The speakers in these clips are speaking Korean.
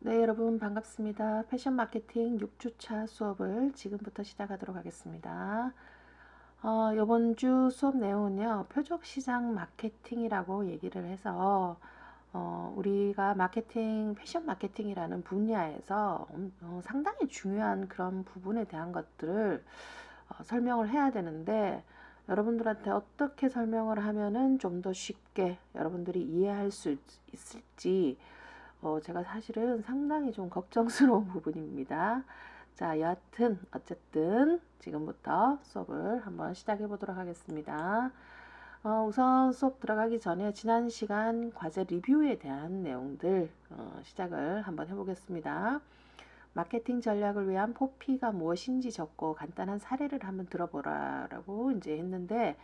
네, 여러분 반갑습니다. 패션 마케팅 6주차 수업을 지금부터 시작하도록 하겠습니다. 이번 주 수업 내용은요, 표적 시장 마케팅이라고 얘기를 해서 우리가 마케팅, 패션 마케팅이라는 분야에서 상당히 중요한 그런 부분에 대한 것들을 설명을 해야 되는데, 여러분들한테 어떻게 설명을 하면은 좀 더 쉽게 여러분들이 이해할 수 있을지 제가 사실은 상당히 좀 걱정스러운 부분입니다. 자, 여하튼 어쨌든 지금부터 수업을 한번 시작해 보도록 하겠습니다. 우선 수업 들어가기 전에 지난 시간 과제 리뷰에 대한 내용들 시작을 한번 해보겠습니다. 마케팅 전략을 위한 포피가 무엇인지 적고 간단한 사례를 한번 들어보라라고 이제 했는데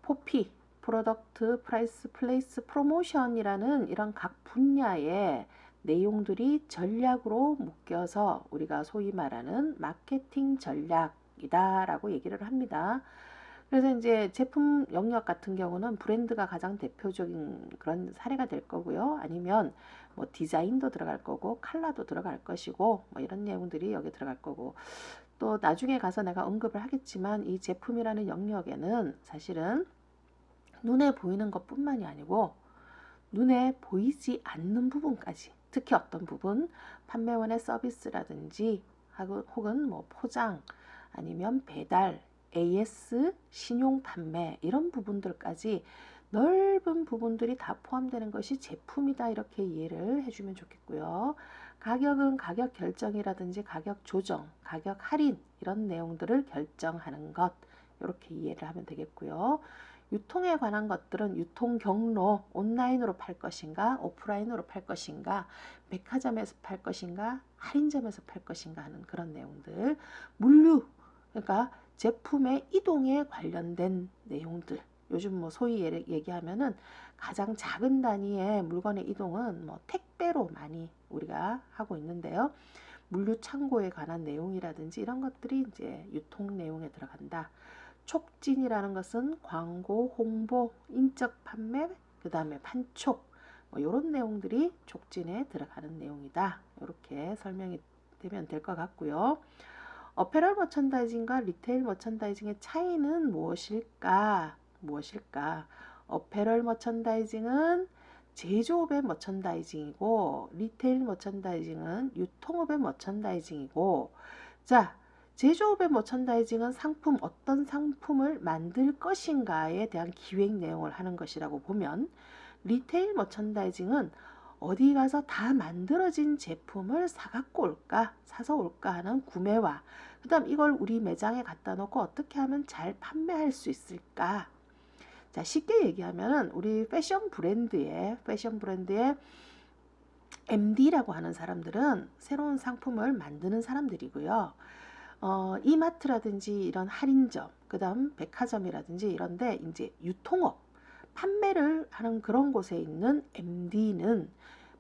포피, 프로덕트, 프라이스, 플레이스, 프로모션이라는 이런 각 분야의 내용들이 전략으로 묶여서 우리가 소위 말하는 마케팅 전략이다라고 얘기를 합니다. 그래서 이제 제품 영역 같은 경우는 브랜드가 가장 대표적인 그런 사례가 될 거고요. 아니면 뭐 디자인도 들어갈 거고 컬러도 들어갈 것이고 뭐 이런 내용들이 여기 들어갈 거고, 또 나중에 가서 내가 언급을 하겠지만 이 제품이라는 영역에는 사실은 눈에 보이는 것뿐만이 아니고 눈에 보이지 않는 부분까지, 특히 어떤 부분, 판매원의 서비스라든지 혹은 뭐 포장 아니면 배달, AS, 신용 판매 이런 부분들까지 넓은 부분들이 다 포함되는 것이 제품이다, 이렇게 이해를 해주면 좋겠고요. 가격은 가격 결정이라든지 가격 조정, 가격 할인 이런 내용들을 결정하는 것, 이렇게 이해를 하면 되겠고요. 유통에 관한 것들은 유통 경로, 온라인으로 팔 것인가 오프라인으로 팔 것인가, 백화점에서 팔 것인가 할인점에서 팔 것인가 하는 그런 내용들. 물류, 그러니까 제품의 이동에 관련된 내용들, 요즘 뭐 소위 얘기하면은 가장 작은 단위의 물건의 이동은 뭐 택배로 많이 우리가 하고 있는데요. 물류 창고에 관한 내용이라든지 이런 것들이 이제 유통 내용에 들어간다. 촉진이라는 것은 광고, 홍보, 인적 판매, 그 다음에 판촉, 뭐 이런 내용들이 촉진에 들어가는 내용이다. 이렇게 설명이 되면 될 것 같고요. 어페럴 머천다이징과 리테일 머천다이징의 차이는 무엇일까? 어페럴 머천다이징은 제조업의 머천다이징이고 리테일 머천다이징은 유통업의 머천다이징이고, 자, 제조업의 머천다이징은 상품, 어떤 상품을 만들 것인가에 대한 기획 내용을 하는 것이라고 보면, 리테일 머천다이징은 어디 가서 다 만들어진 제품을 사서 올까 하는 구매와, 그 다음 이걸 우리 매장에 갖다 놓고 어떻게 하면 잘 판매할 수 있을까. 자, 쉽게 얘기하면 우리 패션 브랜드의 MD라고 하는 사람들은 새로운 상품을 만드는 사람들이고요. 이마트라든지 이런 할인점, 그 다음 백화점이라든지 이런데 이제 유통업, 판매를 하는 그런 곳에 있는 MD는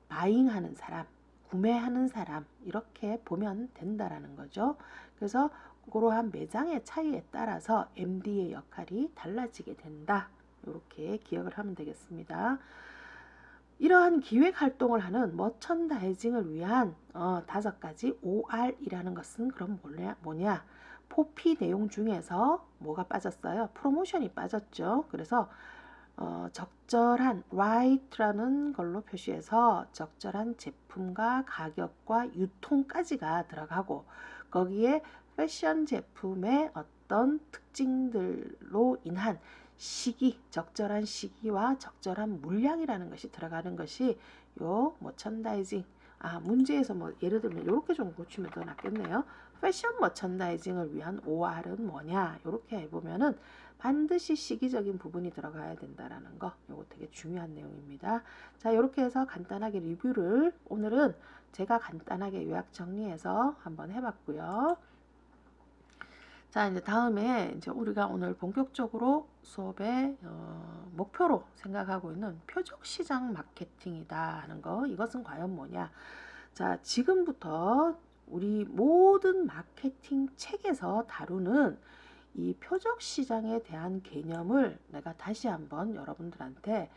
바잉하는 사람, 구매하는 사람, 이렇게 보면 된다라는 거죠. 그래서 그러한 매장의 차이에 따라서 MD의 역할이 달라지게 된다. 이렇게 기억을 하면 되겠습니다. 이러한 기획 활동을 하는 머천다이징을 위한 5가지 OR이라는 것은 그럼 뭐냐? 포피 내용 중에서 뭐가 빠졌어요? 프로모션이 빠졌죠. 그래서 적절한 right라는 걸로 표시해서 적절한 제품과 가격과 유통까지가 들어가고, 거기에 패션 제품의 어떤 특징들로 인한 적절한 시기와 적절한 물량이라는 것이 들어가는 것이 요 머천다이징. 문제에서 뭐 예를 들면 이렇게 좀 고치면 더 낫겠네요. 패션 머천다이징을 위한 OR은 뭐냐, 이렇게 해보면은 반드시 시기적인 부분이 들어가야 된다라는 거, 요거 되게 중요한 내용입니다. 자, 이렇게 해서 간단하게 리뷰를 오늘은 제가 간단하게 요약 정리해서 한번 해봤고요. 자, 이제 다음에 이제 우리가 오늘 본격적으로 수업의 목표로 생각하고 있는 표적 시장 마케팅이다 하는 거, 이것은 과연 뭐냐? 자, 지금부터 우리 모든 마케팅 책에서 다루는 이 표적 시장에 대한 개념을 내가 다시 한번 여러분들한테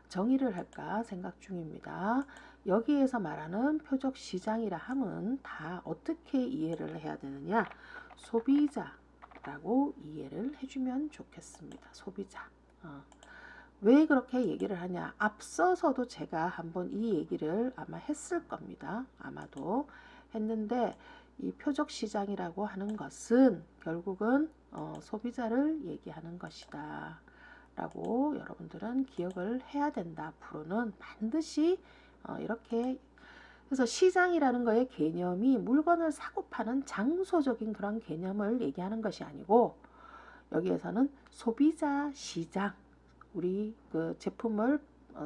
정의를 할까 생각 중입니다. 여기에서 말하는 표적 시장이라 함은 다 어떻게 이해를 해야 되느냐? 소비자라고 이해를 해주면 좋겠습니다. 소비자. 왜 그렇게 얘기를 하냐? 앞서서도 제가 한번 이 얘기를 아마 했을 겁니다. 아마도 했는데 이 표적 시장이라고 하는 것은 결국은 소비자를 얘기하는 것이다 라고 여러분들은 기억을 해야 된다. 앞으로는 반드시 이렇게. 그래서 시장이라는 거의 개념이 물건을 사고 파는 장소적인 그런 개념을 얘기하는 것이 아니고, 여기에서는 소비자 시장, 우리 그 제품을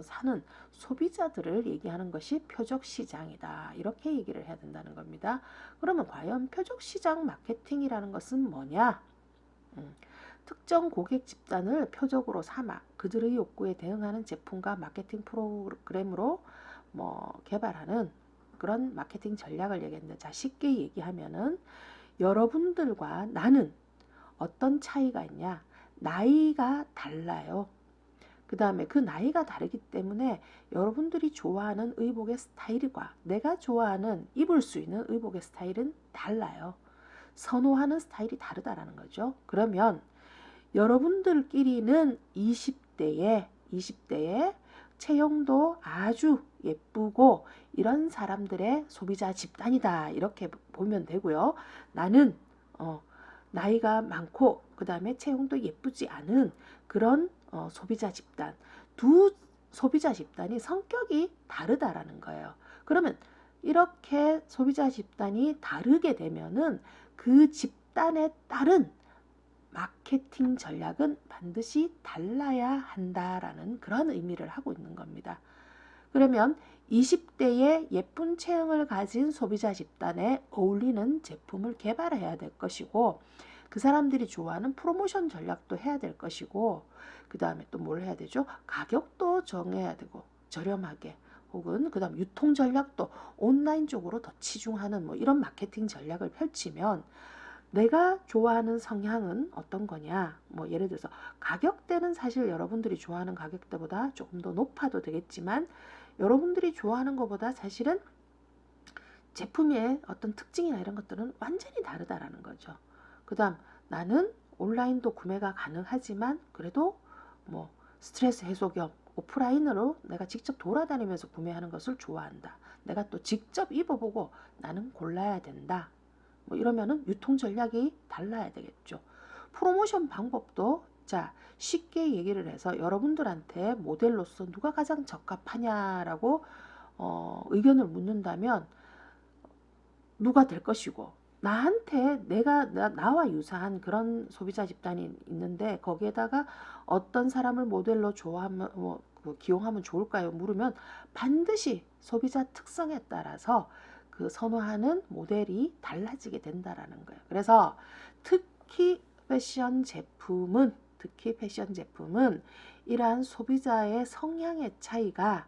사는 소비자들을 얘기하는 것이 표적 시장이다. 이렇게 얘기를 해야 된다는 겁니다. 그러면 과연 표적 시장 마케팅이라는 것은 뭐냐? 특정 고객 집단을 표적으로 삼아 그들의 욕구에 대응하는 제품과 마케팅 프로그램으로 개발하는 그런 마케팅 전략을 얘기했는데, 자, 쉽게 얘기하면은 여러분들과 나는 어떤 차이가 있냐? 나이가 달라요. 그 다음에 그 나이가 다르기 때문에 여러분들이 좋아하는 의복의 스타일과 내가 좋아하는 입을 수 있는 의복의 스타일은 달라요. 선호하는 스타일이 다르다라는 거죠. 그러면 여러분들끼리는 20대에 체형도 아주 예쁘고 이런 사람들의 소비자 집단이다. 이렇게 보면 되고요. 나는 나이가 많고 그 다음에 체형도 예쁘지 않은 그런 소비자 집단. 두 소비자 집단이 성격이 다르다라는 거예요. 그러면 이렇게 소비자 집단이 다르게 되면은 그 집단에 따른 마케팅 전략은 반드시 달라야 한다라는 그런 의미를 하고 있는 겁니다. 그러면 20대의 예쁜 체형을 가진 소비자 집단에 어울리는 제품을 개발해야 될 것이고, 그 사람들이 좋아하는 프로모션 전략도 해야 될 것이고, 그 다음에 또 뭘 해야 되죠? 가격도 정해야 되고, 저렴하게, 혹은 그 다음 유통 전략도 온라인 쪽으로 더 치중하는 이런 마케팅 전략을 펼치면, 내가 좋아하는 성향은 어떤 거냐? 예를 들어서 가격대는 사실 여러분들이 좋아하는 가격대보다 조금 더 높아도 되겠지만, 여러분들이 좋아하는 것보다 사실은 제품의 어떤 특징이나 이런 것들은 완전히 다르다라는 거죠. 그 다음, 나는 온라인도 구매가 가능하지만 그래도 스트레스 해소 겸 오프라인으로 내가 직접 돌아다니면서 구매하는 것을 좋아한다. 내가 또 직접 입어보고 나는 골라야 된다. 이러면은 유통 전략이 달라야 되겠죠. 프로모션 방법도 자, 쉽게 얘기를 해서 여러분들한테 모델로서 누가 가장 적합하냐라고 의견을 묻는다면 누가 될 것이고, 나한테 나와 유사한 그런 소비자 집단이 있는데 거기에다가 어떤 사람을 모델로 좋아하면 기용하면 좋을까요? 물으면 반드시 소비자 특성에 따라서 그 선호하는 모델이 달라지게 된다라는 거예요. 그래서 특히 패션 제품은 이러한 소비자의 성향의 차이가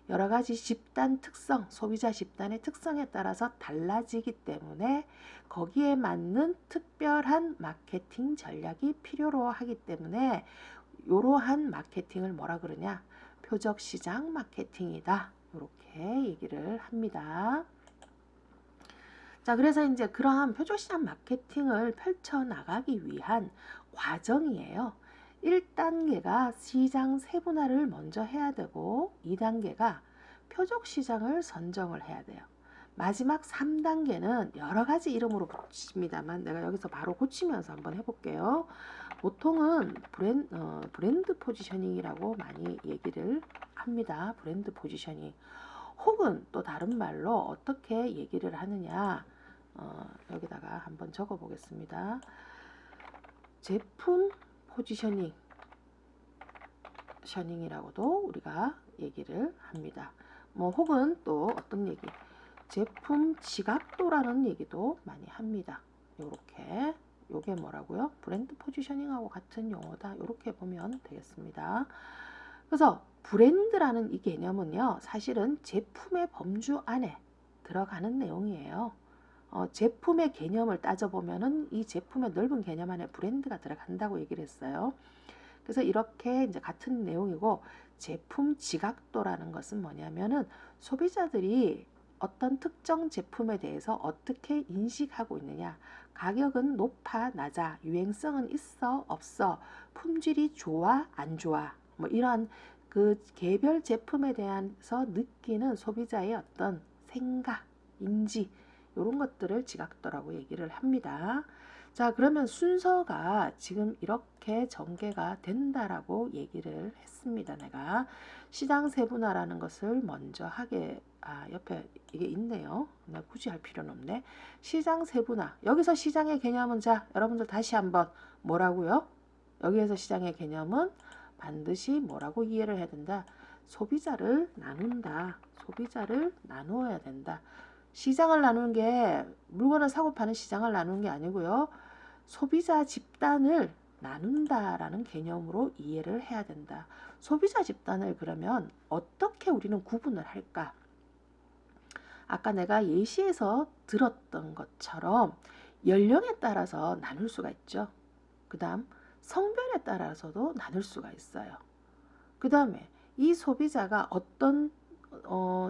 여러 가지 집단 특성, 소비자 집단의 특성에 따라서 달라지기 때문에 거기에 맞는 특별한 마케팅 전략이 필요로 하기 때문에 이러한 마케팅을 뭐라 그러냐? 표적 시장 마케팅이다. 이렇게 얘기를 합니다. 자, 그래서 이제 그러한 표적 시장 마케팅을 펼쳐나가기 위한 과정이에요. 1단계가 시장 세분화를 먼저 해야 되고 2단계가 표적 시장을 선정을 해야 돼요. 마지막 3단계는 여러 가지 이름으로 붙입니다만 내가 여기서 바로 고치면서 한번 해볼게요. 보통은 브랜드 포지셔닝이라고 많이 얘기를 합니다. 브랜드 포지셔닝. 혹은 또 다른 말로 어떻게 얘기를 하느냐, 여기다가 한번 적어 보겠습니다. 제품 포지셔닝이라고도 우리가 얘기를 합니다. 혹은 또 어떤 얘기, 제품 지각도라는 얘기도 많이 합니다. 요게 뭐라고요? 브랜드 포지셔닝하고 같은 용어다. 요렇게 보면 되겠습니다. 그래서 브랜드라는 이 개념은요, 사실은 제품의 범주 안에 들어가는 내용이에요. 제품의 개념을 따져보면은 이 제품의 넓은 개념 안에 브랜드가 들어간다고 얘기를 했어요. 그래서 이렇게 이제 같은 내용이고, 제품 지각도라는 것은 뭐냐면은 소비자들이 어떤 특정 제품에 대해서 어떻게 인식하고 있느냐, 가격은 높아 낮아, 유행성은 있어 없어, 품질이 좋아 안 좋아, 뭐 이러한 그 개별 제품에 대해서 느끼는 소비자의 어떤 생각, 인지, 이런 것들을 지각도라고 얘기를 합니다. 자, 그러면 순서가 지금 이렇게 전개가 된다라고 얘기를 했습니다. 내가 시장 세분화라는 것을 먼저 하게, 옆에 이게 있네요. 내가 굳이 할 필요는 없네. 시장 세분화. 여기서 시장의 개념은, 자, 여러분들 다시 한번 뭐라고요? 여기에서 시장의 개념은 반드시 뭐라고 이해를 해야 된다? 소비자를 나눈다. 소비자를 나누어야 된다. 시장을 나누는 게 물건을 사고 파는 시장을 나누는 게 아니고요. 소비자 집단을 나눈다라는 개념으로 이해를 해야 된다. 소비자 집단을 그러면 어떻게 우리는 구분을 할까? 아까 내가 예시에서 들었던 것처럼 연령에 따라서 나눌 수가 있죠. 그 다음 성별에 따라서도 나눌 수가 있어요. 그 다음에 이 소비자가 어떤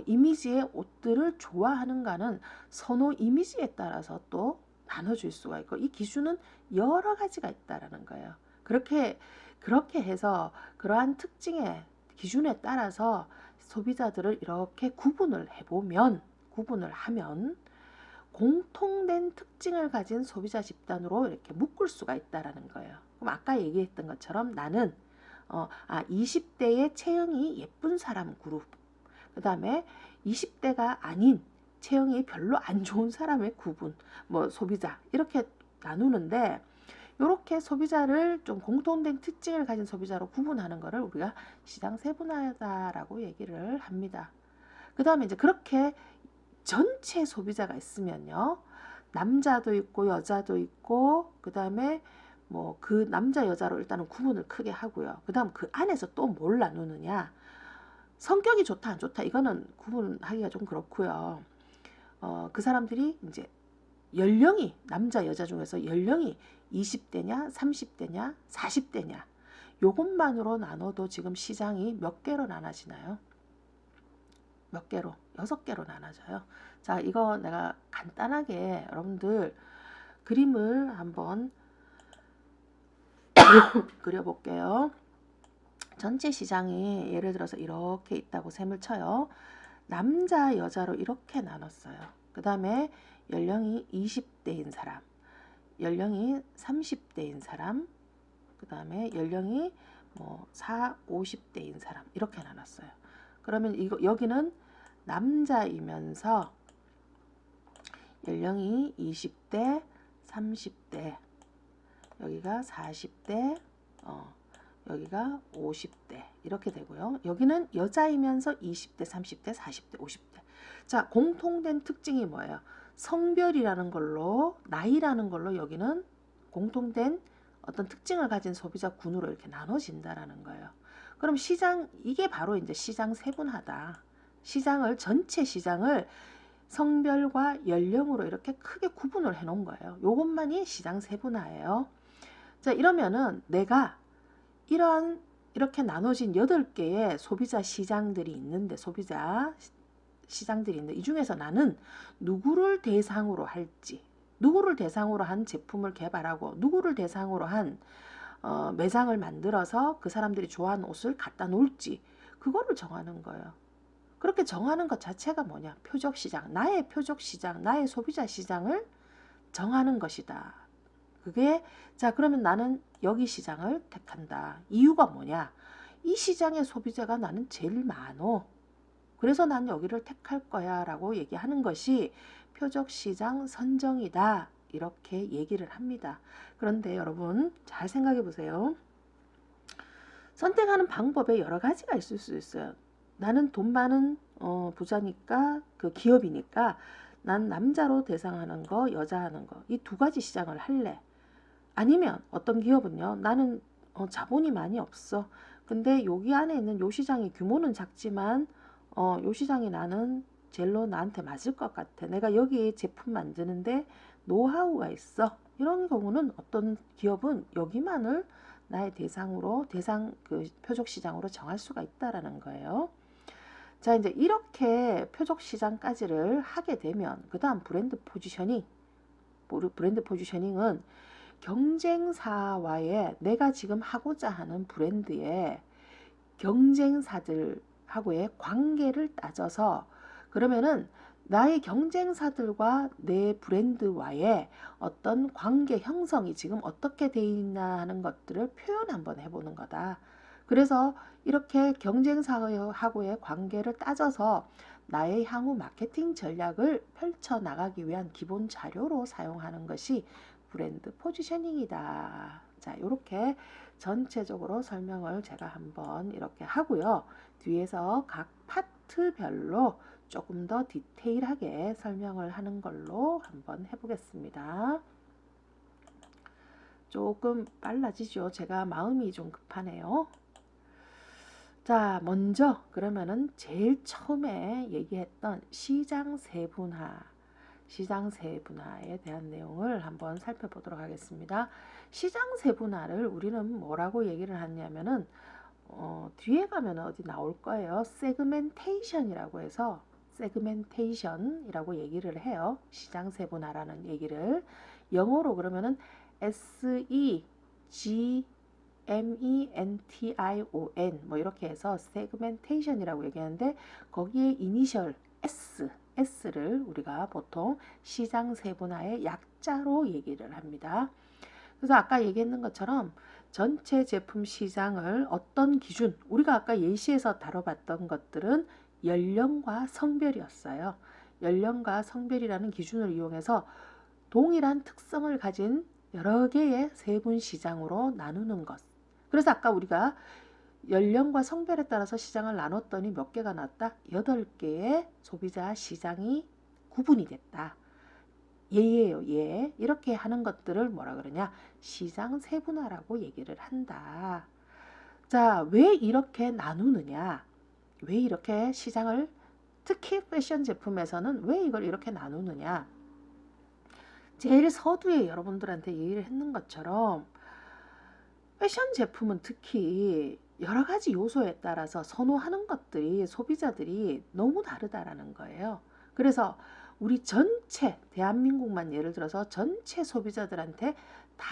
이미지의 옷들을 좋아하는가는 선호 이미지에 따라서 또 나눠줄 수가 있고, 이 기준은 여러 가지가 있다라는 거예요. 그렇게 해서 그러한 특징의 기준에 따라서 소비자들을 이렇게 구분을 하면 공통된 특징을 가진 소비자 집단으로 이렇게 묶을 수가 있다라는 거예요. 그럼 아까 얘기했던 것처럼 나는 20대의 체형이 예쁜 사람 그룹, 그 다음에 20대가 아닌 체형이 별로 안 좋은 사람의 구분, 뭐 소비자, 이렇게 나누는데, 이렇게 소비자를 좀 공통된 특징을 가진 소비자로 구분하는 것을 우리가 시장 세분화다라고 얘기를 합니다. 그 다음에 이제 그렇게 전체 소비자가 있으면요, 남자도 있고 여자도 있고, 그 다음에 뭐 그 남자 여자로 일단은 구분을 크게 하고요. 그 다음 그 안에서 또 뭘 나누느냐, 성격이 좋다 안 좋다 이거는 구분하기가 좀 그렇고요. 그 사람들이 이제 연령이, 남자 여자 중에서 연령이 20대냐 30대냐 40대냐, 요것만으로 나눠도 지금 시장이 몇 개로 나눠지나요? 몇 개로? 6개로 나눠져요. 자, 이거 내가 간단하게 여러분들 그림을 한번 그려볼게요. 전체 시장이 예를 들어서 이렇게 있다고 셈을 쳐요. 남자 여자로 이렇게 나눴어요. 그 다음에 연령이 20대인 사람, 연령이 30대인 사람, 그 다음에 연령이 뭐 50대인 사람, 이렇게 나눴어요. 그러면 이거 여기는 남자이면서 연령이 20대, 30대, 여기가 40대, 여기가 50대 이렇게 되고요. 여기는 여자이면서 20대, 30대, 40대, 50대. 자, 공통된 특징이 뭐예요? 성별이라는 걸로, 나이라는 걸로 여기는 공통된 어떤 특징을 가진 소비자 군으로 이렇게 나눠진다라는 거예요. 그럼 시장, 이게 바로 이제 시장 세분화다. 시장을, 전체 시장을 성별과 연령으로 이렇게 크게 구분을 해 놓은 거예요. 요것만이 시장 세분화예요. 자, 이러면은 내가 이러한 이렇게 나눠진 8개의 소비자 시장들이 있는데, 이 중에서 나는 누구를 대상으로 할지, 누구를 대상으로 한 제품을 개발하고 누구를 대상으로 한 매장을 만들어서 그 사람들이 좋아하는 옷을 갖다 놓을지, 그거를 정하는 거예요. 그렇게 정하는 것 자체가 뭐냐? 표적시장, 나의 표적시장, 나의 소비자 시장을 정하는 것이다. 그게, 자, 그러면 나는 여기 시장을 택한다. 이유가 뭐냐? 이 시장의 소비자가 나는 제일 많어. 그래서 난 여기를 택할 거야 라고 얘기하는 것이 표적시장 선정이다. 이렇게 얘기를 합니다. 그런데 여러분 잘 생각해 보세요. 선택하는 방법에 여러 가지가 있을 수 있어요. 나는 돈 많은 부자니까, 그 기업이니까 난 남자로 대상하는 거, 여자 하는 거, 이 두 가지 시장을 할래. 아니면 어떤 기업은요, 나는 자본이 많이 없어. 근데 여기 안에 있는 요 시장의 규모는 작지만 요 시장이 나는 젤로 나한테 맞을 것 같아. 내가 여기 제품 만드는데 노하우가 있어. 이런 경우는 어떤 기업은 여기만을 나의 대상 그 표적 시장으로 정할 수가 있다라는 거예요. 자, 이제 이렇게 표적 시장까지를 하게 되면 그다음 브랜드 포지셔닝은 경쟁사와의 내가 지금 하고자 하는 브랜드의 경쟁사들하고의 관계를 따져서 그러면은 나의 경쟁사들과 내 브랜드와의 어떤 관계 형성이 지금 어떻게 돼 있나 하는 것들을 표현 한번 해보는 거다. 그래서 이렇게 경쟁사하고의 관계를 따져서 나의 향후 마케팅 전략을 펼쳐나가기 위한 기본 자료로 사용하는 것이 브랜드 포지셔닝이다. 자, 이렇게 전체적으로 설명을 제가 한번 이렇게 하고요. 뒤에서 각 파트별로 조금 더 디테일하게 설명을 하는 걸로 한번 해보겠습니다. 조금 빨라지죠. 제가 마음이 좀 급하네요. 자, 먼저 그러면은 제일 처음에 얘기했던 시장 세분화에 대한 내용을 한번 살펴보도록 하겠습니다. 시장 세분화를 우리는 뭐라고 얘기를 하냐면은 뒤에 가면 어디 나올 거예요. 세그멘테이션이라고 해서 세그멘테이션이라고 얘기를 해요. 시장 세분화라는 얘기를 영어로 그러면은 SEGMENTION 뭐 이렇게 해서 세그멘테이션이라고 얘기하는데 거기에 이니셜 S를 우리가 보통 시장 세분화의 약자로 얘기를 합니다. 그래서 아까 얘기했는 것처럼 전체 제품 시장을 어떤 기준, 우리가 아까 예시에서 다뤄봤던 것들은 연령과 성별이었어요. 연령과 성별이라는 기준을 이용해서 동일한 특성을 가진 여러 개의 세분 시장으로 나누는 것. 그래서 아까 우리가 연령과 성별에 따라서 시장을 나눴더니 몇 개가 나왔다? 8개의 소비자 시장이 구분이 됐다. 예예요, 예. 이렇게 하는 것들을 뭐라 그러냐? 시장 세분화라고 얘기를 한다. 자, 왜 이렇게 나누느냐? 왜 이렇게 시장을 특히 패션 제품에서는 왜 이걸 이렇게 나누느냐? 제일 서두에 여러분들한테 얘기를 했는 것처럼 패션 제품은 특히 여러 가지 요소에 따라서 선호하는 것들이 소비자들이 너무 다르다라는 거예요. 그래서 우리 전체 대한민국만 예를 들어서 전체 소비자들한테 다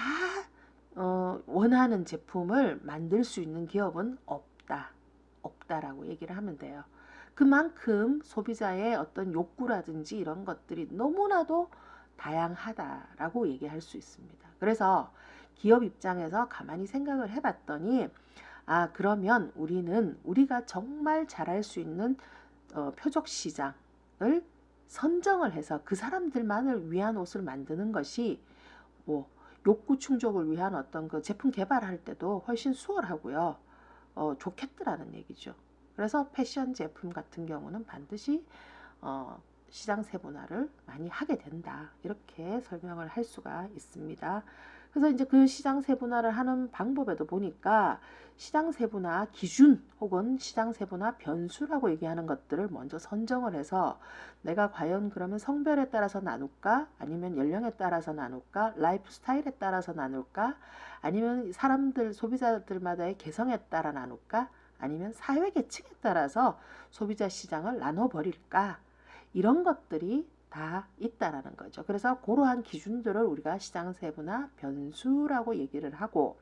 원하는 제품을 만들 수 있는 기업은 없다라고 얘기를 하면 돼요. 그만큼 소비자의 어떤 욕구라든지 이런 것들이 너무나도 다양하다라고 얘기할 수 있습니다. 그래서 기업 입장에서 가만히 생각을 해봤더니 그러면 우리가 정말 잘할 수 있는 표적 시장을 선정을 해서 그 사람들만을 위한 옷을 만드는 것이 뭐 욕구 충족을 위한 어떤 그 제품 개발할 때도 훨씬 수월하고요. 좋겠더라는 얘기죠. 그래서 패션 제품 같은 경우는 반드시 시장 세분화를 많이 하게 된다. 이렇게 설명을 할 수가 있습니다. 그래서 이제 그 시장 세분화를 하는 방법에도 보니까 시장 세분화 기준 혹은 시장 세분화 변수라고 얘기하는 것들을 먼저 선정을 해서 내가 과연 그러면 성별에 따라서 나눌까? 아니면 연령에 따라서 나눌까? 라이프 스타일에 따라서 나눌까? 아니면 소비자들마다의 개성에 따라 나눌까? 아니면 사회 계층에 따라서 소비자 시장을 나눠버릴까? 이런 것들이 다 있다라는 거죠. 그래서 그러한 기준들을 우리가 시장 세분화 변수라고 얘기를 하고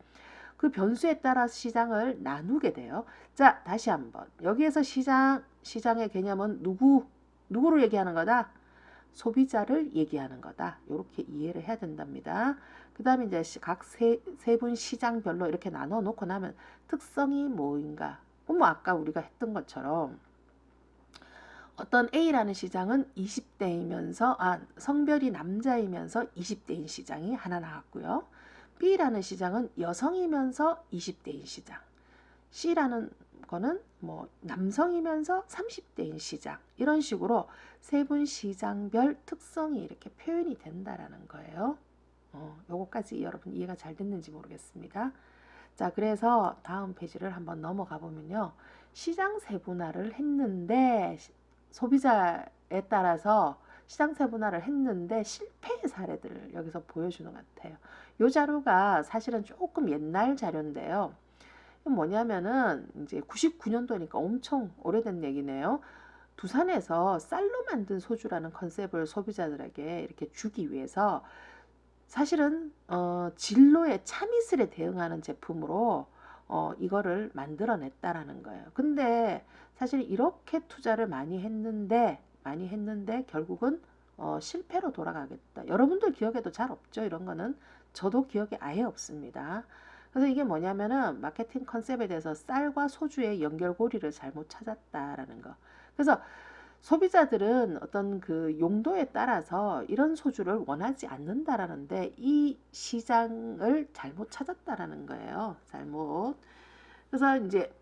그 변수에 따라 시장을 나누게 돼요. 자, 다시 한번 여기에서 시장의 개념은 누구를 얘기하는 거다? 소비자를 얘기하는 거다. 이렇게 이해를 해야 된답니다. 그 다음에 이제 각 세분 시장별로 이렇게 나눠 놓고 나면 특성이 뭐인가? 뭐 아까 우리가 했던 것처럼 어떤 A라는 시장은 20대이면서 성별이 남자이면서 20대인 시장이 하나 나왔고요. B라는 시장은 여성이면서 20대인 시장. C라는 거는 뭐 남성이면서 30대인 시장. 이런 식으로 세분 시장별 특성이 이렇게 표현이 된다라는 거예요. 요거까지 여러분 이해가 잘 됐는지 모르겠습니다. 자, 그래서 다음 페이지를 한번 넘어가 보면요. 시장 세분화를 했는데 소비자에 따라서 시장 세분화를 했는데 실패의 사례들을 여기서 보여주는 것 같아요. 이 자료가 사실은 조금 옛날 자료인데요. 뭐냐면은 이제 99년도니까 엄청 오래된 얘기네요. 두산에서 쌀로 만든 소주라는 컨셉을 소비자들에게 이렇게 주기 위해서 사실은 진로의 참이슬에 대응하는 제품으로 이거를 만들어냈다라는 거예요. 근데 사실 이렇게 투자를 많이 했는데 결국은 실패로 돌아가겠다. 여러분들 기억에도 잘 없죠? 이런 거는 저도 기억에 아예 없습니다. 그래서 이게 뭐냐면은 마케팅 컨셉에 대해서 쌀과 소주의 연결고리를 잘못 찾았다라는 거. 그래서 소비자들은 어떤 그 용도에 따라서 이런 소주를 원하지 않는다라는데 이 시장을 잘못 찾았다라는 거예요. 잘못. 그래서 이제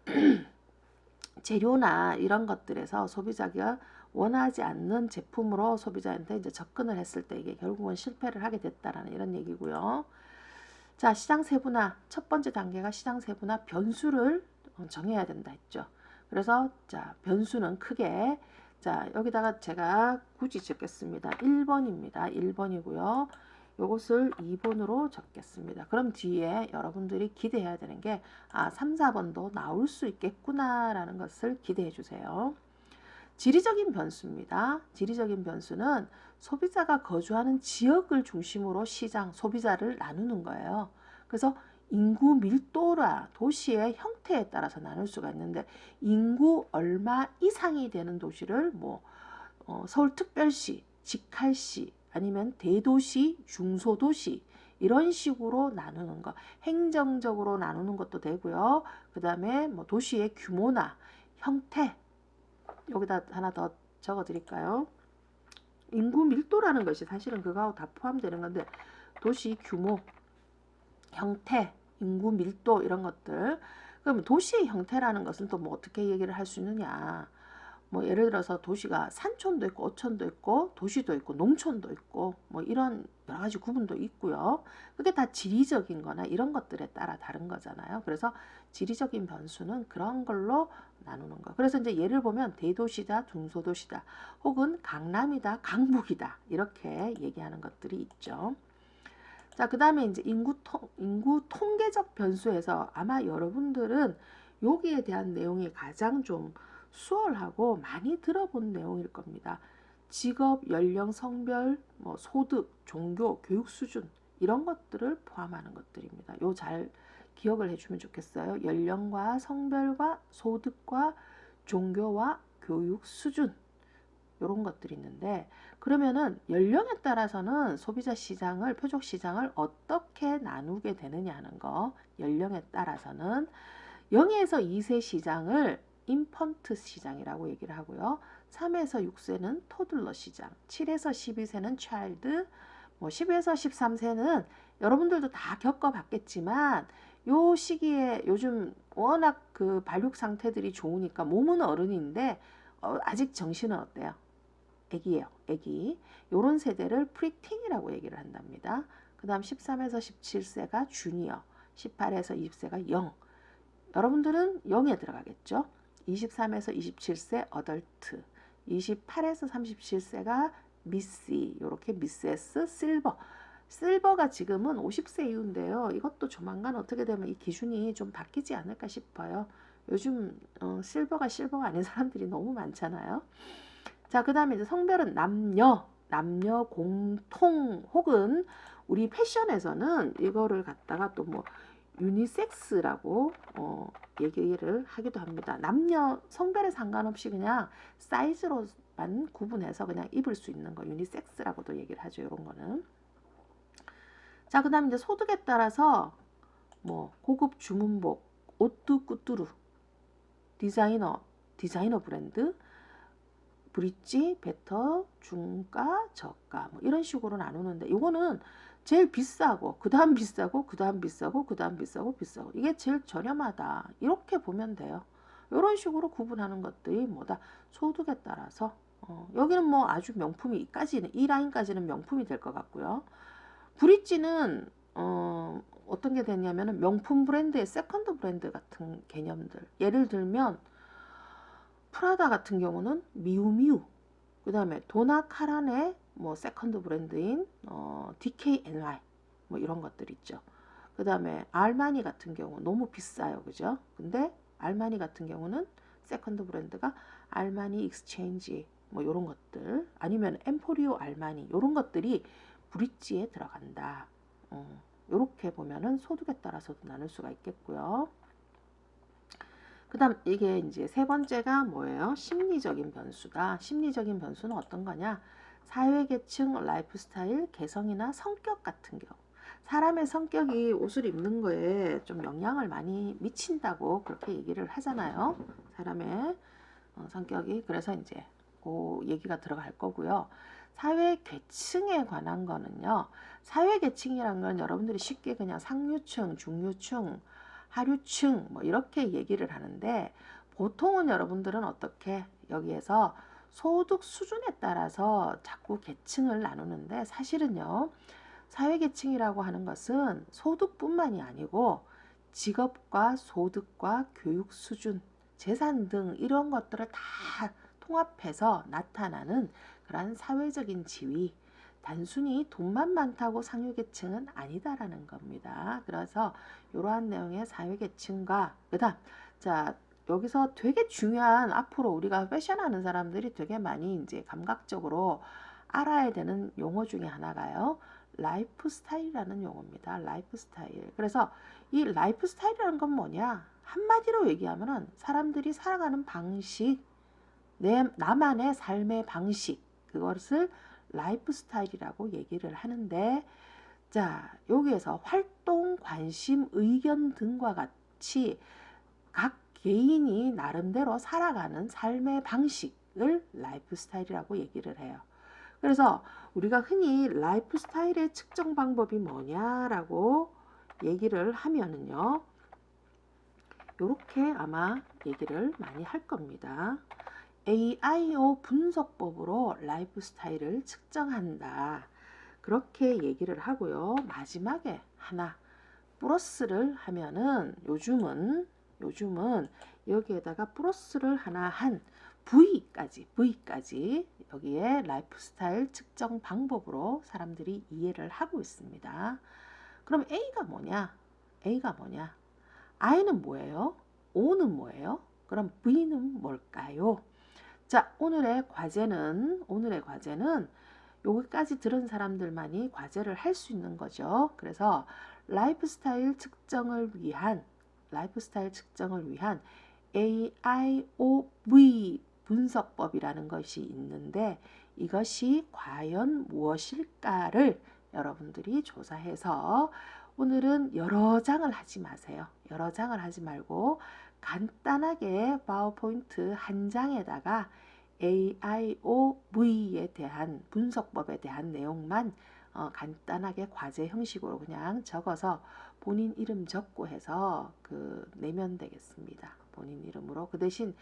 재료나 이런 것들에서 소비자가 원하지 않는 제품으로 소비자한테 이제 접근을 했을 때 이게 결국은 실패를 하게 됐다라는 이런 얘기고요. 자, 시장 세분화. 첫 번째 단계가 시장 세분화 변수를 정해야 된다 했죠. 그래서 자, 변수는 크게 자, 여기다가 제가 굳이 적겠습니다. 1번입니다. 1번이고요. 요것을 2번으로 적겠습니다. 그럼 뒤에 여러분들이 기대해야 되는 게 3, 4번도 나올 수 있겠구나라는 것을 기대해 주세요. 지리적인 변수입니다. 지리적인 변수는 소비자가 거주하는 지역을 중심으로 시장, 소비자를 나누는 거예요. 그래서 인구 밀도라 도시의 형태에 따라서 나눌 수가 있는데 인구 얼마 이상이 되는 도시를 서울특별시, 직할시 아니면 대도시, 중소도시 이런 식으로 나누는 거 행정적으로 나누는 것도 되고요. 그 다음에 도시의 규모나 형태 여기다 하나 더 적어 드릴까요? 인구 밀도라는 것이 사실은 그거하고 다 포함되는 건데 도시 규모, 형태, 인구 밀도 이런 것들. 그럼 도시의 형태라는 것은 또 어떻게 얘기를 할 수 있느냐? 예를 들어서 도시가 산촌도 있고 어촌도 있고 도시도 있고 농촌도 있고 이런 여러 가지 구분도 있고요. 그게 다 지리적인 거나 이런 것들에 따라 다른 거잖아요. 그래서 지리적인 변수는 그런 걸로 나누는 거. 그래서 이제 예를 보면 대도시다, 중소도시다, 혹은 강남이다, 강북이다 이렇게 얘기하는 것들이 있죠. 자, 그 다음에 이제 인구 통계적 변수에서 아마 여러분들은 여기에 대한 내용이 가장 좀 수월하고 많이 들어본 내용일 겁니다. 직업, 연령, 성별, 소득, 종교, 교육 수준 이런 것들을 포함하는 것들입니다. 요 잘 기억을 해주면 좋겠어요. 연령과 성별과 소득과 종교와 교육 수준 이런 것들이 있는데 그러면은 연령에 따라서는 소비자 시장을 표적 시장을 어떻게 나누게 되느냐 하는 거 연령에 따라서는 0에서 2세 시장을 인펀트 시장이라고 얘기를 하고요. 3에서 6세는 토들러 시장, 7에서 12세는 차일드, 10에서 13세는 여러분들도 다 겪어봤겠지만 요 시기에 요즘 워낙 그 발육 상태들이 좋으니까 몸은 어른인데 아직 정신은 어때요? 애기예요. 애기. 요런 세대를 프리틴이라고 얘기를 한답니다. 그 다음 13에서 17세가 주니어, 18에서 20세가 영. 여러분들은 0에 들어가겠죠. 23에서 27세 어덜트, 28에서 37세가 미시, 이렇게 미세스, 실버. 실버가 지금은 50세 이후인데요. 이것도 조만간 어떻게 되면 이 기준이 좀 바뀌지 않을까 싶어요. 요즘 실버가 아닌 사람들이 너무 많잖아요. 자, 그 다음에 이제 성별은 남녀 공통 혹은 우리 패션에서는 이거를 갖다가 또 유니섹스라고 얘기를 하기도 합니다. 남녀 성별에 상관없이 그냥 사이즈로만 구분해서 그냥 입을 수 있는 거 유니섹스라고도 얘기를 하죠. 이런 거는. 자, 그 다음에 이제 소득에 따라서 고급 주문복, 옷뚜 꾸뚜루, 디자이너 브랜드, 브릿지, 베터, 중가, 저가 이런 식으로 나누는데 이거는 제일 비싸고 그 다음 비싸고 그 다음 비싸고 그 다음 비싸고 이게 제일 저렴하다 이렇게 보면 돼요. 이런 식으로 구분하는 것들이 소득에 따라서 여기는 아주 명품이 이 라인까지는 명품이 될 것 같고요. 브릿지는 어떤 게 되냐면은 명품 브랜드의 세컨드 브랜드 같은 개념들 예를 들면 프라다 같은 경우는 미우미우 그 다음에 도나 카란의 뭐 세컨드 브랜드인 DKNY 뭐 이런 것들 있죠. 그 다음에 알마니 같은 경우 너무 비싸요, 그죠? 근데 알마니 같은 경우는 세컨드 브랜드가 알마니 익스체인지 뭐 이런 것들, 아니면 엠포리오 알마니 이런 것들이 브릿지에 들어간다. 이렇게 보면은 소득에 따라서도 나눌 수가 있겠고요. 그 다음 이게 이제 세 번째가 뭐예요? 심리적인 변수다. 심리적인 변수는 어떤 거냐? 사회계층, 라이프 스타일, 개성이나 성격 같은 경우. 사람의 성격이 옷을 입는 거에 좀 영향을 많이 미친다고 그렇게 얘기를 하잖아요. 사람의 성격이. 그래서 이제 그 얘기가 들어갈 거고요. 사회계층에 관한 거는요. 사회계층이란 건 여러분들이 쉽게 그냥 상류층, 중류층, 하류층 뭐 이렇게 얘기를 하는데, 보통은 여러분들은 어떻게 여기에서 소득 수준에 따라서 자꾸 계층을 나누는데, 사실은요 사회계층이라고 하는 것은 소득뿐만이 아니고 직업과 소득과 교육 수준, 재산 등 이런 것들을 다 통합해서 나타나는 그러한 사회적인 지위, 단순히 돈만 많다고 상류계층은 아니다라는 겁니다. 그래서 이러한 내용의 사회계층과 그다음 자 여기서 되게 중요한, 앞으로 우리가 패션하는 사람들이 되게 많이 이제 감각적으로 알아야 되는 용어 중에 하나가요. 라이프 스타일이라는 용어입니다. 라이프 스타일. 그래서 이 라이프 스타일이라는 건 뭐냐? 한마디로 얘기하면은 사람들이 살아가는 방식, 나만의 삶의 방식, 그것을 라이프 스타일이라고 얘기를 하는데, 자 여기에서 활동, 관심, 의견 등과 같이 각 개인이 나름대로 살아가는 삶의 방식을 라이프 스타일이라고 얘기를 해요. 그래서 우리가 흔히 라이프 스타일의 측정 방법이 뭐냐라고 얘기를 하면은요, 요렇게 아마 얘기를 많이 할 겁니다. AIO 분석법으로 라이프 스타일을 측정한다. 그렇게 얘기를 하고요. 마지막에 하나 플러스를 하면은 요즘은 여기에다가 플러스를 하나 한 V까지 여기에 라이프 스타일 측정 방법으로 사람들이 이해를 하고 있습니다. 그럼 A가 뭐냐? I는 뭐예요? O는 뭐예요? 그럼 V는 뭘까요? 자, 오늘의 과제는 여기까지 들은 사람들만이 과제를 할 수 있는 거죠. 그래서 라이프 스타일 측정을 위한 AIOV 분석법이라는 것이 있는데, 이것이 과연 무엇일까를 여러분들이 조사해서, 오늘은 여러 장을 하지 마세요. 여러 장을 하지 말고 간단하게 파워포인트 한 장에다가 AIOV에 대한 분석법에 대한 내용만 간단하게 과제 형식으로 그냥 적어서 본인 이름 적고 해서 내면 되겠습니다. 본인 이름으로. 그 대신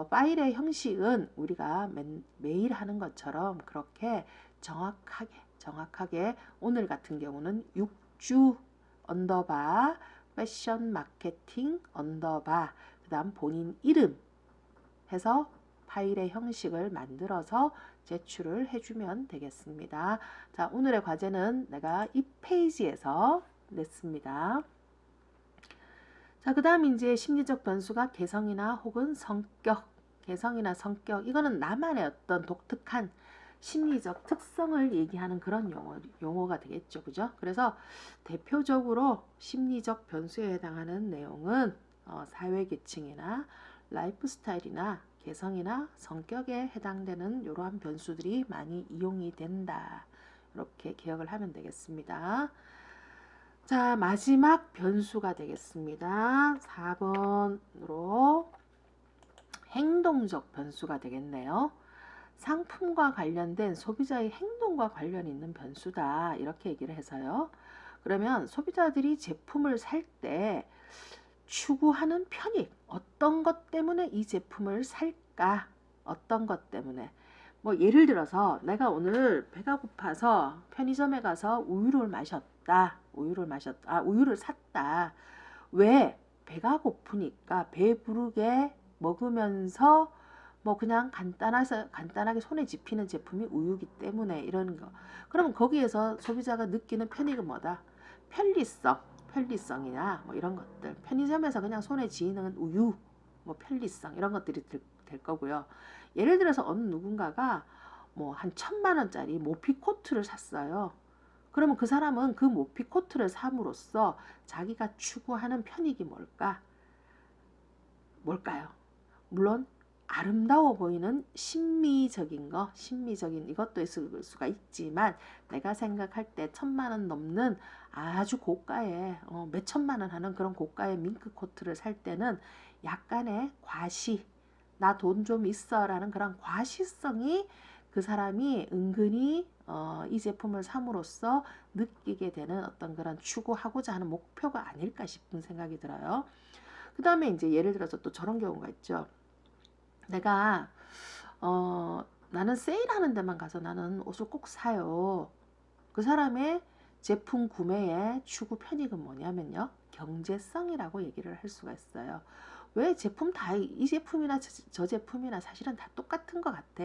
파일의 형식은 우리가 매일 하는 것처럼 그렇게 정확하게 오늘 같은 경우는 6주 언더바 패션 마케팅 언더바 그 다음 본인 이름 해서 파일의 형식을 만들어서 제출을 해주면 되겠습니다. 자, 오늘의 과제는 내가 이 페이지에서 냈습니다. 자, 그 다음 이제 심리적 변수가 개성이나 혹은 성격. 이거는 나만의 어떤 독특한 심리적 특성을 얘기하는 그런 용어가 되겠죠. 그죠? 그래서 대표적으로 심리적 변수에 해당하는 내용은 사회계층이나 라이프 스타일이나 개성이나 성격에 해당되는 이러한 변수들이 많이 이용이 된다. 이렇게 기억을 하면 되겠습니다. 자, 마지막 변수가 되겠습니다. 4번으로 행동적 변수가 되겠네요. 상품과 관련된 소비자의 행동과 관련 있는 변수다. 이렇게 얘기를 해서요. 그러면 소비자들이 제품을 살 때 추구하는 편익, 어떤 것 때문에 이 제품을 살까? 어떤 것 때문에? 뭐 예를 들어서 내가 오늘 배가 고파서 편의점에 가서 우유를 샀다. 왜? 배가 고프니까 배부르게 먹으면서 뭐 그냥 간단하게 손에 집히는 제품이 우유기 때문에 이런 거. 그러면 거기에서 소비자가 느끼는 편익은 뭐다? 편리성이나 뭐 이런 것들. 편의점에서 그냥 손에 쥐는 우유, 뭐 편리성 이런 것들이 될 거고요. 예를 들어서 어느 누군가가 뭐 한 1,000만 원짜리 모피코트를 샀어요. 그러면 그 사람은 그 모피코트를 삼으로써 자기가 추구하는 편익이 뭘까요? 물론 아름다워 보이는 심미적인 이것도 있을 수가 있지만 내가 생각할 때 1,000만 원 넘는 아주 고가의 몇 천만 원 하는 그런 고가의 밍크 코트를 살 때는 약간의 나 돈 좀 있어라는 그런 과시성이 그 사람이 은근히 이 제품을 삼으로써 느끼게 되는 어떤 그런 추구하고자 하는 목표가 아닐까 싶은 생각이 들어요. 그 다음에 이제 예를 들어서 또 저런 경우가 있죠. 내가 나는 세일하는 데만 가서 나는 옷을 꼭 사요. 그 사람의 제품 구매의 추구 편익은 뭐냐면요. 경제성이라고 얘기를 할 수가 있어요. 왜 제품 이 제품이나 저 제품이나 사실은 다 똑같은 것 같아.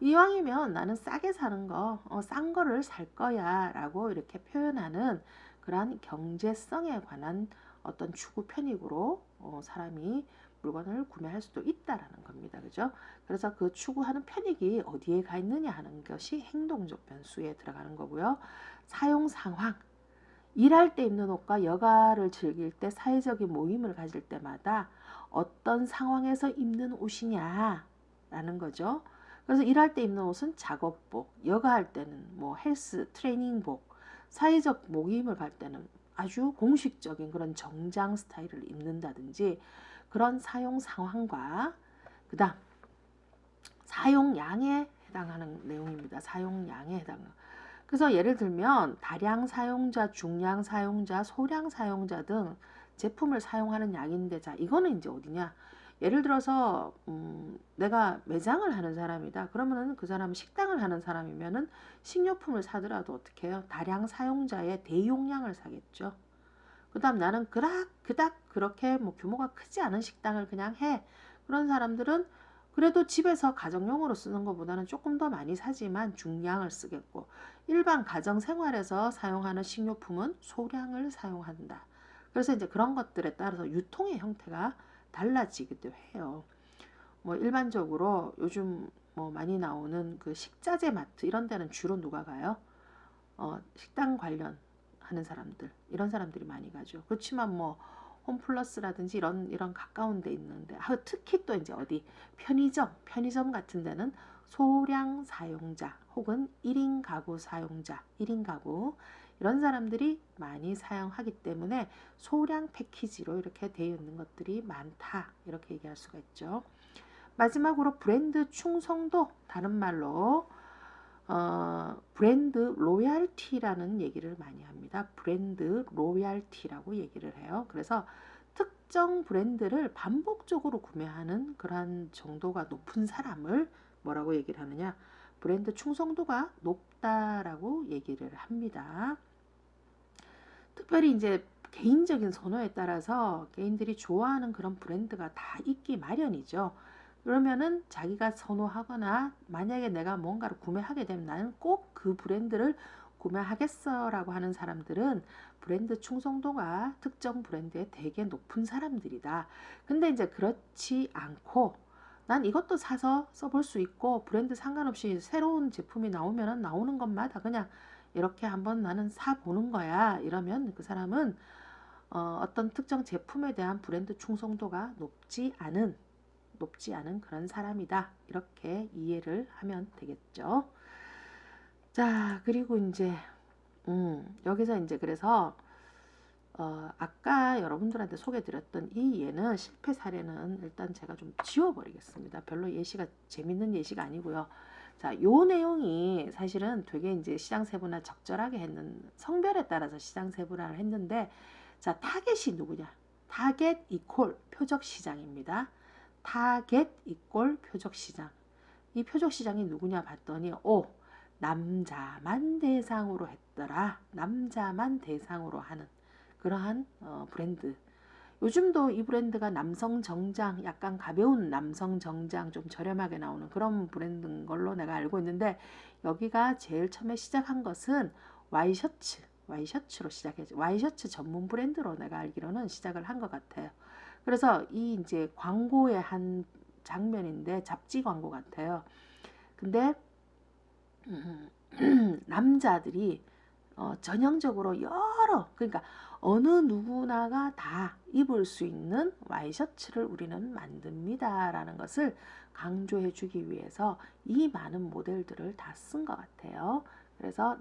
이왕이면 나는 싸게 사는 거, 싼 거를 살 거야 라고 이렇게 표현하는 그러한 경제성에 관한 어떤 추구 편익으로 사람이 물건을 구매할 수도 있다라는 겁니다. 그죠? 그래서 그 추구하는 편익이 어디에 가 있느냐 하는 것이 행동적 변수에 들어가는 거고요. 사용 상황. 일할 때 입는 옷과 여가를 즐길 때 사회적인 모임을 가질 때마다 어떤 상황에서 입는 옷이냐라는 거죠. 그래서 일할 때 입는 옷은 작업복, 여가할 때는 뭐 헬스 트레이닝복, 사회적 모임을 갈 때는 아주 공식적인 그런 정장 스타일을 입는다든지 그런 사용 상황과 그다음 사용량에 해당하는 내용입니다. 사용량에 해당하는. 그래서 예를 들면 다량 사용자, 중량 사용자, 소량 사용자 등 제품을 사용하는 양인데 자 이거는 이제 어디냐? 예를 들어서 내가 매장을 하는 사람이다. 그러면은 그 사람은 식당을 하는 사람이면은 식료품을 사더라도 어떻게 해요? 다량 사용자의 대용량을 사겠죠. 그다음 나는 그닥 그렇게 뭐 규모가 크지 않은 식당을 그냥 해. 그런 사람들은 그래도 집에서 가정용으로 쓰는 것보다는 조금 더 많이 사지만 중량을 쓰겠고 일반 가정 생활에서 사용하는 식료품은 소량을 사용한다. 그래서 이제 그런 것들에 따라서 유통의 형태가 달라지기도 해요. 뭐 일반적으로 요즘 뭐 많이 나오는 그 식자재 마트 이런 데는 주로 누가 가요? 식당 관련 하는 사람들 이런 사람들이 많이 가죠. 그렇지만 뭐 홈플러스라든지 이런 가까운 데 있는데 특히 또 이제 어디 편의점 같은 데는 소량 사용자 혹은 1인 가구 사용자 1인 가구 이런 사람들이 많이 사용하기 때문에 소량 패키지로 이렇게 되어 있는 것들이 많다 이렇게 얘기할 수가 있죠. 마지막으로 브랜드 충성도 다른 말로 브랜드 로얄티라는 얘기를 많이 합니다. 브랜드 로얄티라고 얘기를 해요. 그래서 특정 브랜드를 반복적으로 구매하는 그러한 정도가 높은 사람을 뭐라고 얘기를 하느냐? 브랜드 충성도가 높다라고 얘기를 합니다. 특별히 이제 개인적인 선호에 따라서 개인들이 좋아하는 그런 브랜드가 다 있기 마련이죠. 그러면은 자기가 선호하거나 만약에 내가 뭔가를 구매하게 되면 나는 꼭 그 브랜드를 구매하겠어라고 하는 사람들은 브랜드 충성도가 특정 브랜드에 되게 높은 사람들이다. 근데 이제 그렇지 않고 난 이것도 사서 써볼 수 있고 브랜드 상관없이 새로운 제품이 나오면은 나오는 것마다 그냥 이렇게 한번 나는 사보는 거야. 이러면 그 사람은 어떤 특정 제품에 대한 브랜드 충성도가 높지 않은 그런 사람이다. 이렇게 이해를 하면 되겠죠. 자, 그리고 이제 여기서 이제 그래서 아까 여러분들한테 소개드렸던 이 예는 실패 사례는 일단 제가 좀 지워버리겠습니다. 별로 재밌는 예시가 아니고요. 자, 요 내용이 사실은 되게 이제 시장 세분화 적절하게 성별에 따라서 시장 세분화를 했는데, 자, 타겟이 누구냐? 타겟 이퀄 표적 시장입니다. 타겟 이퀄 표적 시장. 이 표적 시장이 누구냐 봤더니, 남자만 대상으로 했더라. 남자만 대상으로 하는 그러한 브랜드. 요즘도 이 브랜드가 남성 정장, 약간 가벼운 남성 정장 좀 저렴하게 나오는 그런 브랜드인 걸로 내가 알고 있는데, 여기가 제일 처음에 시작한 것은 와이셔츠로 시작했죠. 와이셔츠 전문 브랜드로 내가 알기로는 시작을 한 것 같아요. 그래서 이 이제 광고의 한 장면인데 잡지 광고 같아요. 근데 남자들이 전형적으로 그러니까 어느 누구나가 다 입을 수 있는 와이셔츠를 우리는 만듭니다라는 것을 강조해 주기 위해서 이 많은 모델들을 다 쓴 것 같아요. 그래서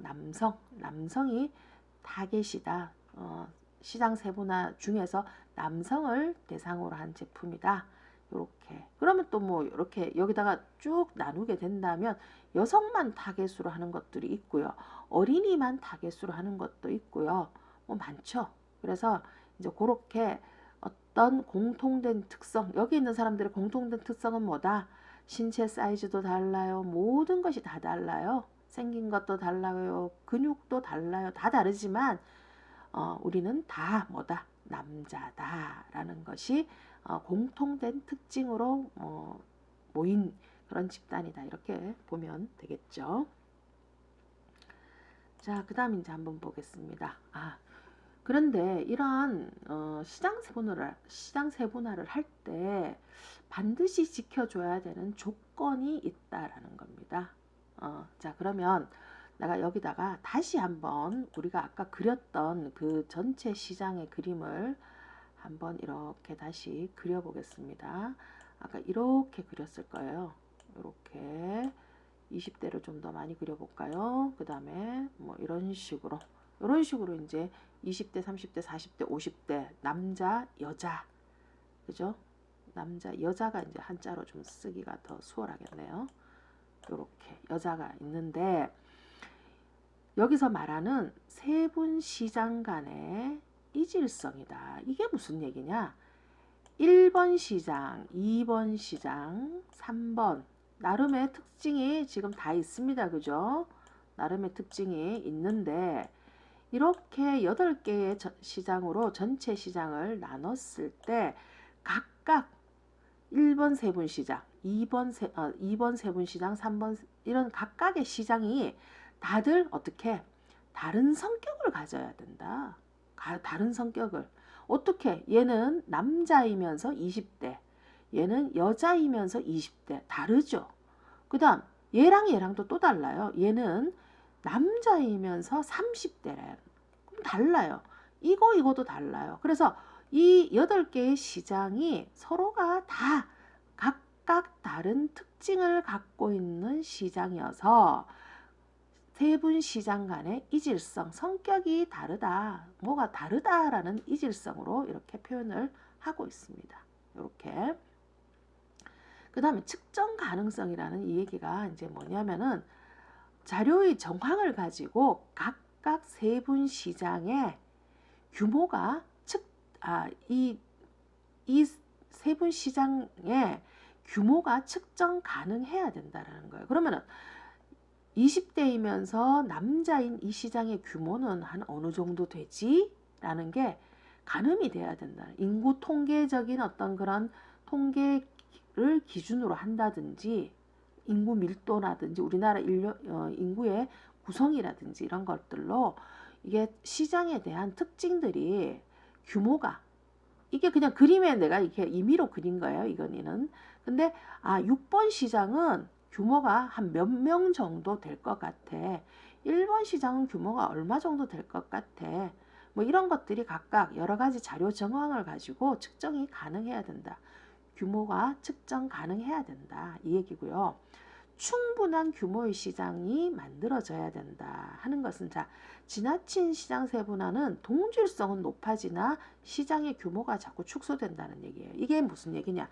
남성이 타겟이다. 시장 세분화 중에서 남성을 대상으로 한 제품이다. 요렇게. 그러면 또 뭐 이렇게 여기다가 쭉 나누게 된다면 여성만 타겟으로 하는 것들이 있고요. 어린이만 타겟으로 하는 것도 있고요. 뭐 많죠. 그래서 이제 그렇게 어떤 공통된 특성, 여기 있는 사람들의 공통된 특성은 뭐다? 신체 사이즈도 달라요. 모든 것이 다 달라요. 생긴 것도 달라요. 근육도 달라요. 다 다르지만 우리는 다 뭐다? 남자다라는 것이 공통된 특징으로 모인 그런 집단이다. 이렇게 보면 되겠죠. 자, 그 다음 이제 한번 보겠습니다. 그런데 이러한 시장 세분화를 할 때 반드시 지켜줘야 되는 조건이 있다라는 겁니다. 자, 그러면 내가 여기다가 다시 한번 우리가 아까 그렸던 그 전체 시장의 그림을 한번 이렇게 다시 그려보겠습니다. 아까 이렇게 그렸을 거예요. 이렇게 20대를 좀 더 많이 그려볼까요? 그 다음에 뭐 이런 식으로 이제 20대, 30대, 40대, 50대 남자, 여자, 그죠? 남자, 여자가 이제 한자로 좀 쓰기가 더 수월하겠네요. 이렇게 여자가 있는데, 여기서 말하는 세분 시장 간의 이질성이다. 이게 무슨 얘기냐? 1번 시장, 2번 시장, 3번 나름의 특징이 지금 다 있습니다. 그죠? 나름의 특징이 있는데 이렇게 8개의 시장으로 전체 시장을 나눴을 때 각각 1번 세분시장, 2번 세분시장, 3번 이런 각각의 시장이 다들 어떻게 다른 성격을 가져야 된다. 다른 성격을. 어떻게? 얘는 남자이면서 20대, 얘는 여자이면서 20대. 다르죠. 그 다음 얘랑도 또 달라요. 얘는 남자이면서 30대래요. 그럼 달라요. 이거도 달라요. 그래서 이 8개의 시장이 서로가 다 각각 다른 특징을 갖고 있는 시장이어서 세분 시장 간의 이질성, 성격이 다르다, 뭐가 다르다라는 이질성으로 이렇게 표현을 하고 있습니다. 이렇게. 그 다음에 측정 가능성이라는 이 얘기가 이제 뭐냐면은 자료의 정황을 가지고 각각 세분 시장의 규모가 이 세분 시장의 규모가 측정 가능해야 된다는 거예요. 그러면은 20대이면서 남자인 이 시장의 규모는 한 어느 정도 되지? 라는 게 가늠이 돼야 된다. 인구 통계적인 어떤 그런 통계를 기준으로 한다든지 인구 밀도라든지 우리나라 인구의 구성이라든지 이런 것들로 이게 시장에 대한 특징들이 규모가 이게 그냥 그림에 내가 이렇게 임의로 그린 거예요. 이거는. 근데 6번 시장은 규모가 한 몇 명 정도 될 것 같아. 1번 시장은 규모가 얼마 정도 될 것 같아. 뭐 이런 것들이 각각 여러 가지 자료 정황을 가지고 측정이 가능해야 된다. 규모가 측정 가능해야 된다. 이 얘기고요. 충분한 규모의 시장이 만들어져야 된다 하는 것은 지나친 시장 세분화는 동질성은 높아지나 시장의 규모가 자꾸 축소된다는 얘기예요. 이게 무슨 얘기냐?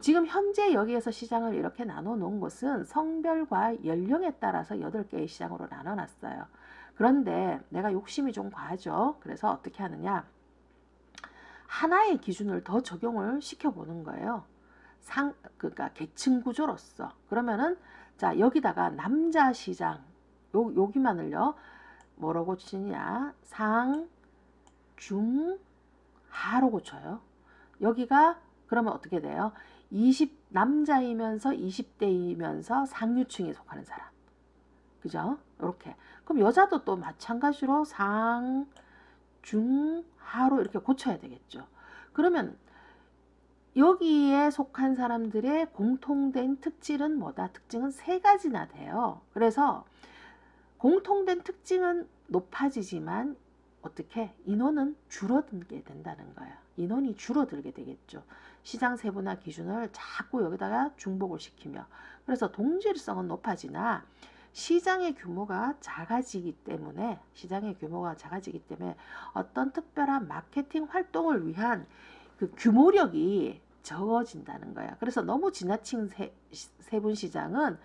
지금 현재 여기에서 시장을 이렇게 나눠 놓은 것은 성별과 연령에 따라서 8개의 시장으로 나눠 놨어요. 그런데 내가 욕심이 좀 과하죠. 그래서 어떻게 하느냐? 하나의 기준을 더 적용을 시켜보는 거예요. 그러니까 계층 구조로서. 그러면은 여기다가 남자 시장 여기만을요. 뭐라고 치냐? 상, 중, 하로 고쳐요. 여기가 그러면 어떻게 돼요? 남자이면서 20대이면서 상류층에 속하는 사람. 그죠? 이렇게. 그럼 여자도 또 마찬가지로 상, 중, 하로 이렇게 고쳐야 되겠죠. 그러면 여기에 속한 사람들의 공통된 특질은 뭐다? 특징은 세 가지나 돼요. 그래서 공통된 특징은 높아지지만 어떻게? 인원은 줄어들게 된다는 거예요. 인원이 줄어들게 되겠죠. 시장 세분화 기준을 자꾸 여기다가 중복을 시키며. 그래서 동질성은 높아지나 시장의 규모가 작아지기 때문에 어떤 특별한 마케팅 활동을 위한 그 규모력이 적어진다는 거야. 그래서 너무 지나친 세분 시장은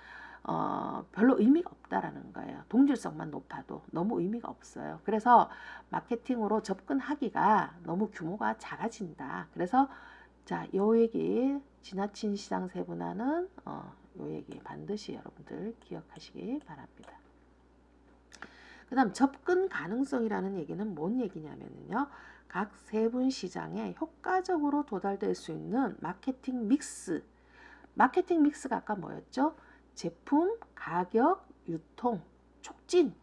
별로 의미가 없다라는 거예요. 동질성만 높아도 너무 의미가 없어요. 그래서 마케팅으로 접근하기가 너무 규모가 작아진다. 그래서 자, 요 얘기 지나친 시장 세분화는 요 얘기 반드시 여러분들 기억하시기 바랍니다. 그 다음 접근 가능성이라는 얘기는 뭔 얘기냐면요. 각 세분 시장에 효과적으로 도달될 수 있는 마케팅 믹스가 아까 뭐였죠? 제품, 가격, 유통, 촉진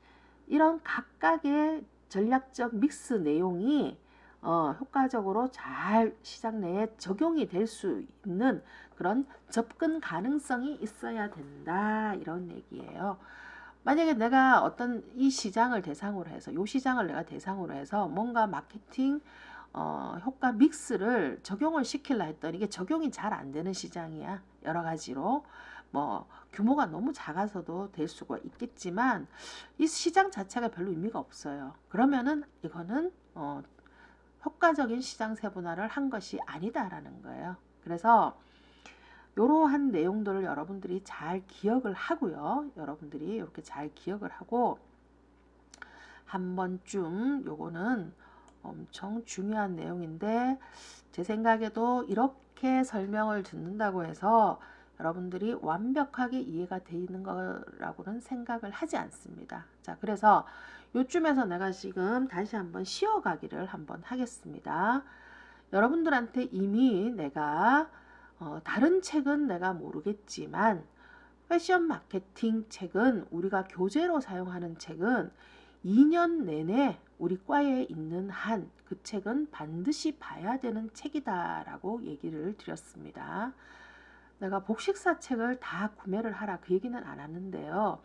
이런 각각의 전략적 믹스 내용이 효과적으로 잘 시장 내에 적용이 될 수 있는 그런 접근 가능성이 있어야 된다 이런 얘기예요. 만약에 내가 어떤 이 시장을 대상으로 해서 요 시장을 내가 대상으로 해서 뭔가 마케팅 효과 믹스를 적용을 시키려 했더니 이게 적용이 잘 안 되는 시장이야. 여러 가지로 뭐 규모가 너무 작아서도 될 수가 있겠지만 이 시장 자체가 별로 의미가 없어요. 그러면은 이거는 효과적인 시장 세분화를 한 것이 아니다라는 거예요. 그래서 이러한 내용들을 여러분들이 잘 기억을 하고요. 여러분들이 이렇게 잘 기억을 하고 한 번쯤 요거는 엄청 중요한 내용인데 제 생각에도 이렇게 설명을 듣는다고 해서 여러분들이 완벽하게 이해가 돼 있는 거라고는 생각을 하지 않습니다. 자, 그래서 요쯤에서 내가 지금 다시 한번 쉬어가기를 한번 하겠습니다. 여러분들한테 이미 내가 다른 책은 내가 모르겠지만 패션 마케팅 책은 우리가 교재로 사용하는 책은 2년 내내 우리 과에 있는 한 그 책은 반드시 봐야 되는 책이다라고 얘기를 드렸습니다. 내가 복식사 책을 다 구매를 하라 그 얘기는 안 하는데요.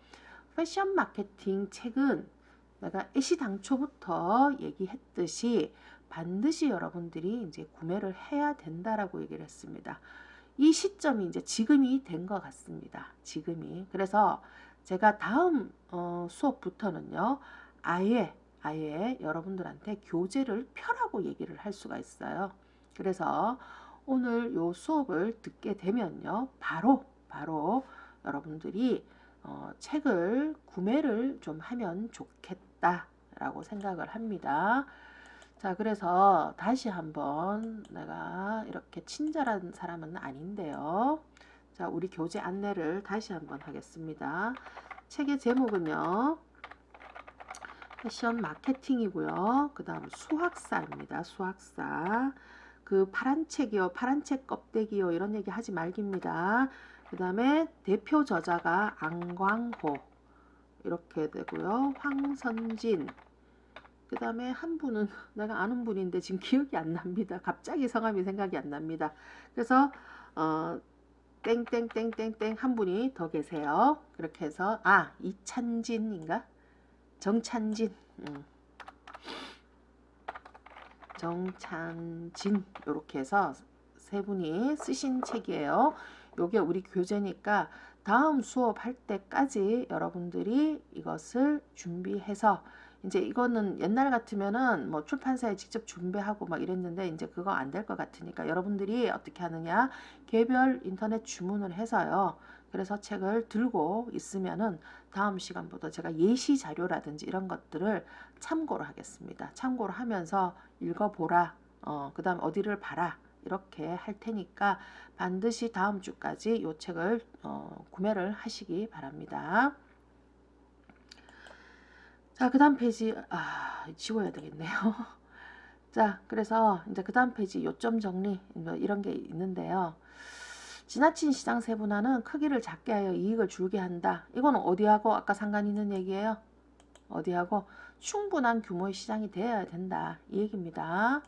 패션 마케팅 책은 내가 애시당초부터 얘기했듯이 반드시 여러분들이 이제 구매를 해야 된다라고 얘기를 했습니다. 이 시점이 이제 지금이 된 것 같습니다. 지금이. 그래서 제가 다음 수업부터는요. 아예 여러분들한테 교재를 펴라고 얘기를 할 수가 있어요. 그래서 오늘 요 수업을 듣게 되면요. 바로 여러분들이 책을 구매를 좀 하면 좋겠다라고 생각을 합니다. 자, 그래서 다시 한번 내가 이렇게 친절한 사람은 아닌데요. 자, 우리 교재 안내를 다시 한번 하겠습니다. 책의 제목은요. 패션 마케팅이고요. 그 다음 수학사입니다. 수학사. 그 파란 책이요. 파란 책 껍데기요. 이런 얘기 하지 말깁니다. 그 다음에 대표 저자가 안광호 이렇게 되고요. 황선진. 그 다음에 한 분은 내가 아는 분인데 지금 기억이 안 납니다. 갑자기 성함이 생각이 안 납니다. 그래서 땡땡땡땡땡 한 분이 더 계세요. 그렇게 해서 이찬진인가? 정찬진 정찬진 이렇게 해서 세 분이 쓰신 책이에요. 요게 우리 교재니까 다음 수업할 때까지 여러분들이 이것을 준비해서 이제 이거는 옛날 같으면은 뭐 출판사에 직접 준비하고 막 이랬는데 이제 그거 안 될 것 같으니까 여러분들이 어떻게 하느냐 개별 인터넷 주문을 해서요. 그래서 책을 들고 있으면은 다음 시간부터 제가 예시 자료라든지 이런 것들을 참고를 하겠습니다. 참고를 하면서 읽어보라. 그 다음 어디를 봐라. 이렇게 할 테니까 반드시 다음 주까지 이 책을 구매를 하시기 바랍니다. 자, 그 다음 페이지 지워야 되겠네요. 자, 그래서 이제 그 다음 페이지 요점 정리 뭐 이런 게 있는데요. 지나친 시장 세분화는 크기를 작게 하여 이익을 줄게 한다. 이거는 어디하고 아까 상관 있는 얘기예요? 어디하고? 충분한 규모의 시장이 되어야 된다. 이 얘기입니다.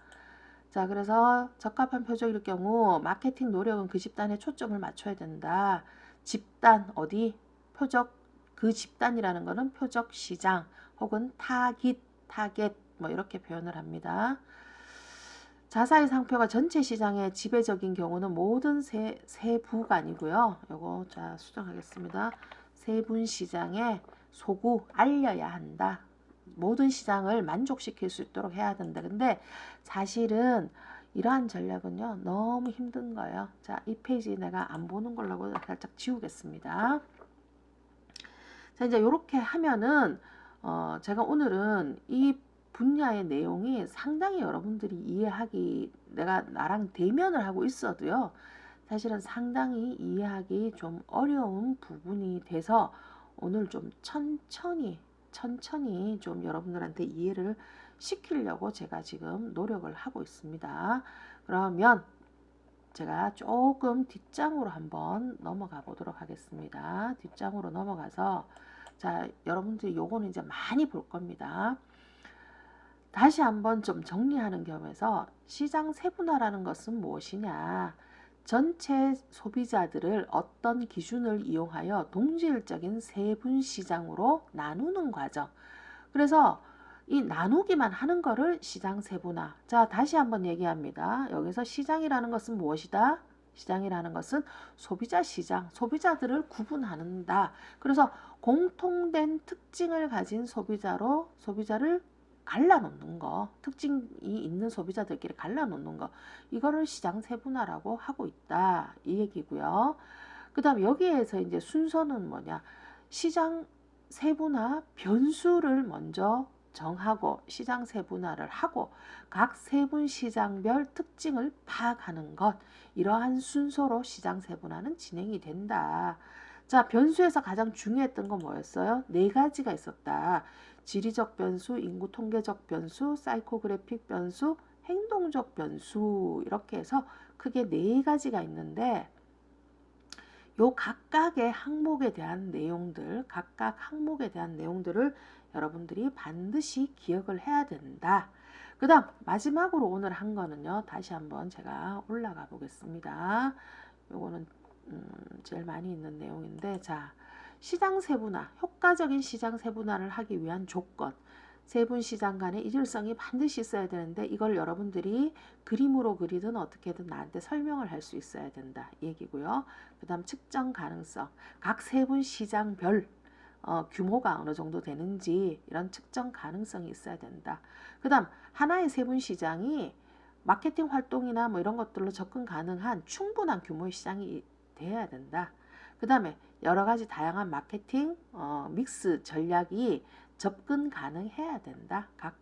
자, 그래서 적합한 표적일 경우 마케팅 노력은 그 집단에 초점을 맞춰야 된다. 집단 어디? 표적 그 집단이라는 거는 표적 시장 혹은 타깃 뭐 이렇게 표현을 합니다. 자사의 상표가 전체 시장의 지배적인 경우는 모든 세부가 아니고요. 요거 자 수정하겠습니다. 세분 시장에 소구 알려야 한다. 모든 시장을 만족시킬 수 있도록 해야 된다. 근데 사실은 이러한 전략은요 너무 힘든 거예요. 자, 이 페이지 내가 안 보는 걸로 하고 살짝 지우겠습니다. 자, 이제 이렇게 하면은 제가 오늘은 이 분야의 내용이 상당히 여러분들이 이해하기 내가 나랑 대면을 하고 있어도요 사실은 상당히 이해하기 좀 어려운 부분이 돼서 오늘 좀 천천히 좀 여러분들한테 이해를 시키려고 제가 지금 노력을 하고 있습니다. 그러면 제가 조금 뒷장으로 한번 넘어가 보도록 하겠습니다. 뒷장으로 넘어가서 자, 여러분들이 요거는 이제 많이 볼 겁니다. 다시 한번 좀 정리하는 겸해서 시장 세분화라는 것은 무엇이냐? 전체 소비자들을 어떤 기준을 이용하여 동질적인 세분 시장으로 나누는 과정. 그래서 이 나누기만 하는 거를 시장 세분화. 자, 다시 한번 얘기합니다. 여기서 시장이라는 것은 무엇이다? 시장이라는 것은 소비자 시장, 소비자들을 구분한다. 그래서 공통된 특징을 가진 소비자를 갈라놓는 거, 특징이 있는 소비자들끼리 갈라놓는 거, 이거를 시장 세분화라고 하고 있다. 이 얘기고요. 그 다음 여기에서 이제 순서는 뭐냐? 시장 세분화 변수를 먼저 정하고 시장 세분화를 하고 각 세분 시장별 특징을 파악하는 것, 이러한 순서로 시장 세분화는 진행이 된다. 자, 변수에서 가장 중요했던 건 뭐였어요? 네 가지가 있었다. 지리적 변수, 인구 통계적 변수, 사이코그래픽 변수, 행동적 변수, 이렇게 해서 크게 네 가지가 있는데 요 각각의 항목에 대한 내용들, 각각 항목에 대한 내용들을 여러분들이 반드시 기억을 해야 된다. 그 다음 마지막으로 오늘 한 거는요. 다시 한번 제가 올라가 보겠습니다. 요거는 제일 많이 있는 내용인데, 자, 시장 세분화, 효과적인 시장 세분화를 하기 위한 조건, 세분 시장 간의 일일성이 반드시 있어야 되는데 이걸 여러분들이 그림으로 그리든 어떻게든 나한테 설명을 할 수 있어야 된다 이 얘기고요. 그 다음 측정 가능성, 각 세분 시장별 규모가 어느 정도 되는지 이런 측정 가능성이 있어야 된다. 그 다음 하나의 세분 시장이 마케팅 활동이나 뭐 이런 것들로 접근 가능한 충분한 규모의 시장이 돼야 된다. 그 다음에 여러 가지 다양한 마케팅 믹스 전략이 접근 가능해야 된다. 각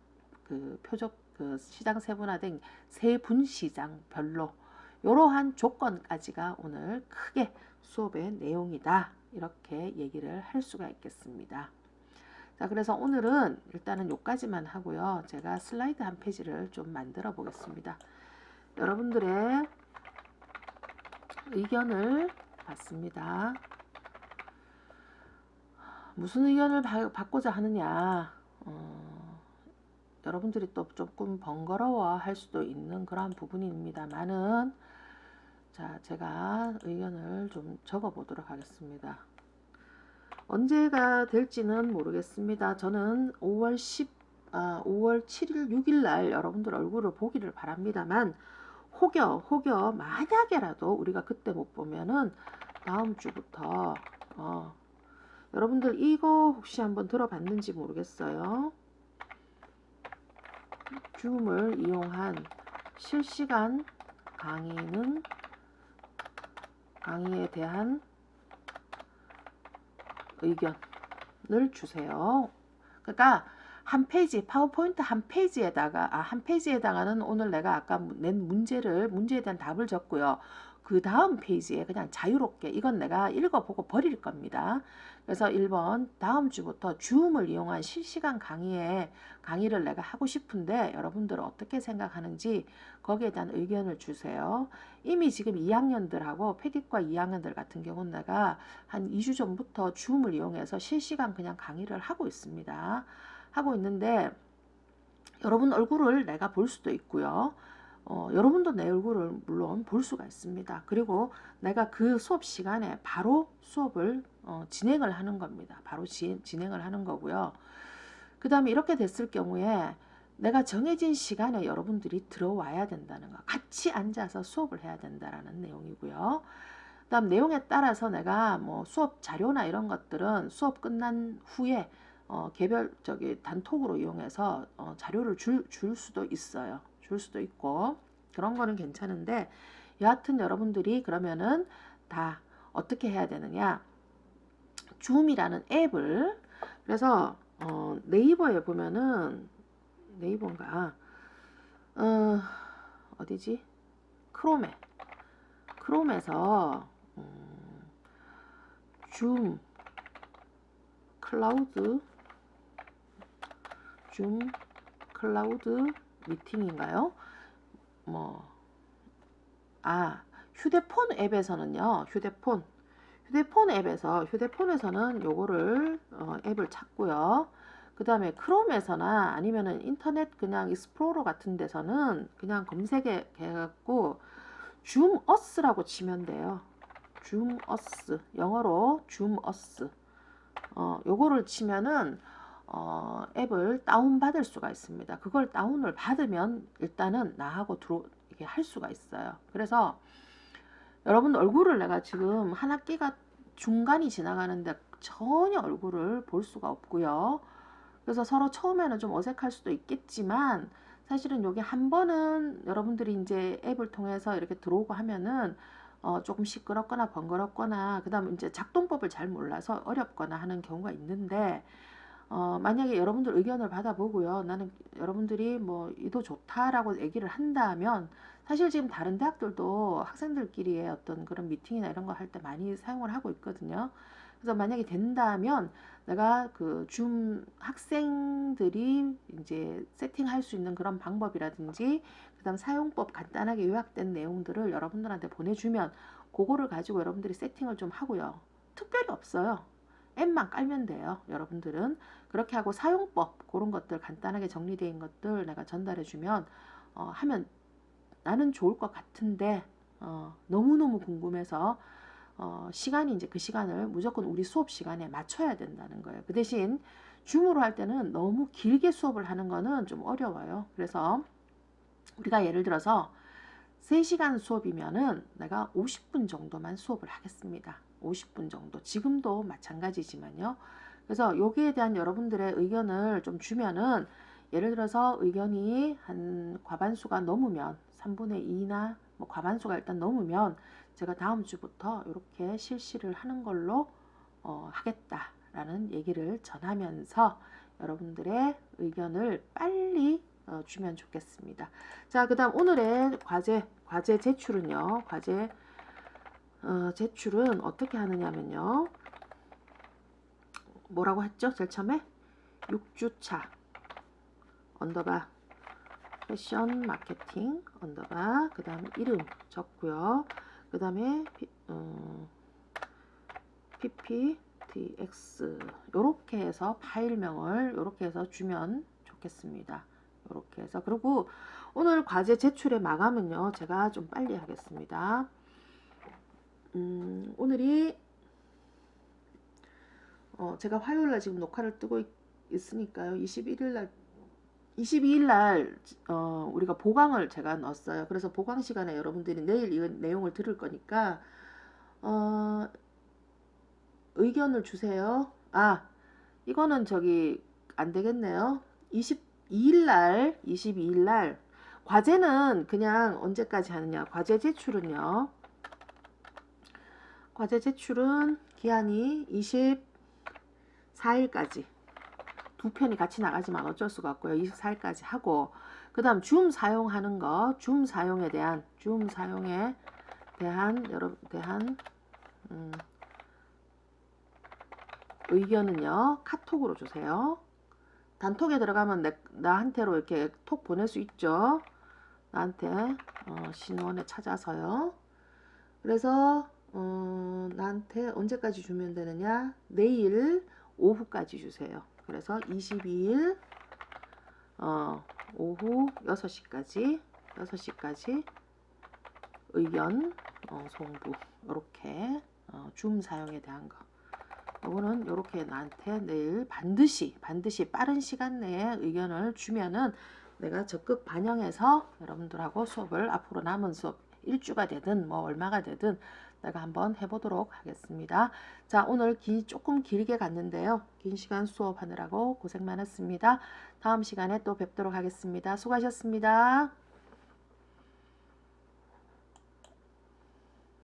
그 표적 그 시장 세분화된 세분 시장별로 이러한 조건까지가 오늘 크게 수업의 내용이다. 이렇게 얘기를 할 수가 있겠습니다. 자, 그래서 오늘은 일단은 요까지만 하고요. 제가 슬라이드 한 페이지를 좀 만들어 보겠습니다. 여러분들의 의견을 받습니다. 무슨 의견을 받고자 하느냐? 여러분들이 또 조금 번거로워 할 수도 있는 그런 부분입니다만은 자, 제가 의견을 좀 적어 보도록 하겠습니다. 언제가 될지는 모르겠습니다. 저는 5월 7일, 6일 날 여러분들 얼굴을 보기를 바랍니다만 혹여 만약에라도 우리가 그때 못 보면은 다음 주부터 여러분들 이거 혹시 한번 들어봤는지 모르겠어요. 줌을 이용한 실시간 강의에 대한 의견을 주세요. 그러니까 한 페이지 파워포인트 한 페이지에다가는 오늘 내가 아까 낸 문제에 대한 답을 적고요. 그 다음 페이지에 그냥 자유롭게 이건 내가 읽어보고 버릴 겁니다. 그래서 1번 다음 주부터 줌을 이용한 실시간 강의를 내가 하고 싶은데 여러분들은 어떻게 생각하는지 거기에 대한 의견을 주세요. 이미 지금 2학년들하고 패디과 2학년들 같은 경우는 내가 한 2주 전부터 줌을 이용해서 실시간 그냥 강의를 하고 있습니다. 하고 있는데 여러분 얼굴을 내가 볼 수도 있고요. 여러분도 내 얼굴을 물론 볼 수가 있습니다. 그리고 내가 그 수업 시간에 바로 수업을 진행을 하는 겁니다. 바로 진행을 하는 거고요. 그 다음에 이렇게 됐을 경우에 내가 정해진 시간에 여러분들이 들어와야 된다는 거, 같이 앉아서 수업을 해야 된다라는 내용이고요. 그 다음 내용에 따라서 내가 뭐 수업 자료나 이런 것들은 수업 끝난 후에 개별 단톡으로 이용해서 자료를 줄 수도 있어요. 줄 수도 있고 그런 거는 괜찮은데 여하튼 여러분들이 그러면은 다 어떻게 해야 되느냐, 줌이라는 앱을, 그래서 네이버에 보면은 네이버인가 어디지, 크롬에서 줌 클라우드 미팅인가요? 휴대폰 앱에서는요. 휴대폰에서는 요거를 앱을 찾고요. 그 다음에 크롬에서나 아니면은 인터넷 그냥 익스플로러 같은 데서는 그냥 검색해 갖고 줌어스라고 치면 돼요. 줌어스, 영어로 줌어스. 요거를 치면은 앱을 다운받을 수가 있습니다. 그걸 다운을 받으면 일단은 나하고 이게 할 수가 있어요. 그래서 여러분 얼굴을 내가 지금 한 학기가 중간이 지나가는데 전혀 얼굴을 볼 수가 없고요. 그래서 서로 처음에는 좀 어색할 수도 있겠지만 사실은 여기 한 번은 여러분들이 이제 앱을 통해서 이렇게 들어오고 하면은 조금 시끄럽거나 번거롭거나 그 다음에 이제 작동법을 잘 몰라서 어렵거나 하는 경우가 있는데 만약에 여러분들 의견을 받아보고요. 나는 여러분들이 뭐 이도 좋다라고 얘기를 한다면 사실 지금 다른 대학들도 학생들끼리의 어떤 그런 미팅이나 이런 거 할 때 많이 사용을 하고 있거든요. 그래서 만약에 된다면 내가 그 줌 학생들이 이제 세팅할 수 있는 그런 방법이라든지 그다음 사용법 간단하게 요약된 내용들을 여러분들한테 보내주면 그거를 가지고 여러분들이 세팅을 좀 하고요. 특별히 없어요. 앱만 깔면 돼요. 여러분들은 그렇게 하고 사용법 그런 것들 간단하게 정리된 것들 내가 전달해주면 하면 나는 좋을 것 같은데 너무너무 궁금해서 시간이 이제 그 시간을 무조건 우리 수업 시간에 맞춰야 된다는 거예요. 그 대신 줌으로 할 때는 너무 길게 수업을 하는 거는 좀 어려워요. 그래서 우리가 예를 들어서 3시간 수업이면은 내가 50분 정도만 수업을 하겠습니다. 50분 정도. 지금도 마찬가지지만요. 그래서 여기에 대한 여러분들의 의견을 좀 주면은 예를 들어서 의견이 한 과반수가 넘으면 3분의 2나 뭐 과반수가 일단 넘으면 제가 다음 주부터 이렇게 실시를 하는 걸로 하겠다라는 얘기를 전하면서 여러분들의 의견을 빨리 주면 좋겠습니다. 자, 그 다음 오늘의 과제 제출은요. 제출은 어떻게 하느냐면요. 뭐라고 했죠? 제일 처음에 6주차 언더바 패션 마케팅 언더바 그 다음에 이름 적고요. 그 다음에 pptx 요렇게 해서 파일명을 요렇게 해서 주면 좋겠습니다. 요렇게 해서 그리고 오늘 과제 제출의 마감은요. 제가 좀 빨리 하겠습니다. 오늘이 제가 화요일날 지금 녹화를 뜨고 있으니까요. 22일날 우리가 보강을 제가 넣었어요. 그래서 보강 시간에 여러분들이 내일 이 내용을 들을 거니까 의견을 주세요. 이거는 안 되겠네요. 22일날 과제는 그냥 언제까지 하느냐. 과제 제출은 기한이 24일까지 두 편이 같이 나가지만 어쩔 수가 없고요. 24일까지 하고 그 다음 줌 사용하는 거, 줌 사용에 대한 의견은요, 카톡으로 주세요. 단톡에 들어가면 나한테로 이렇게 톡 보낼 수 있죠. 나한테 신원에 찾아서요. 그래서 나한테 언제까지 주면 되느냐? 내일 오후까지 주세요. 그래서 22일 오후 6시까지 의견 송부 이렇게 줌 사용에 대한 거. 이거는 이렇게 나한테 내일 반드시 빠른 시간 내에 의견을 주면은 내가 적극 반영해서 여러분들하고 수업을 앞으로 남은 수업 1주가 되든 뭐 얼마가 되든 내가 한번 해보도록 하겠습니다. 자, 오늘 조금 길게 갔는데요. 긴 시간 수업하느라고 고생 많았습니다. 다음 시간에 또 뵙도록 하겠습니다. 수고하셨습니다.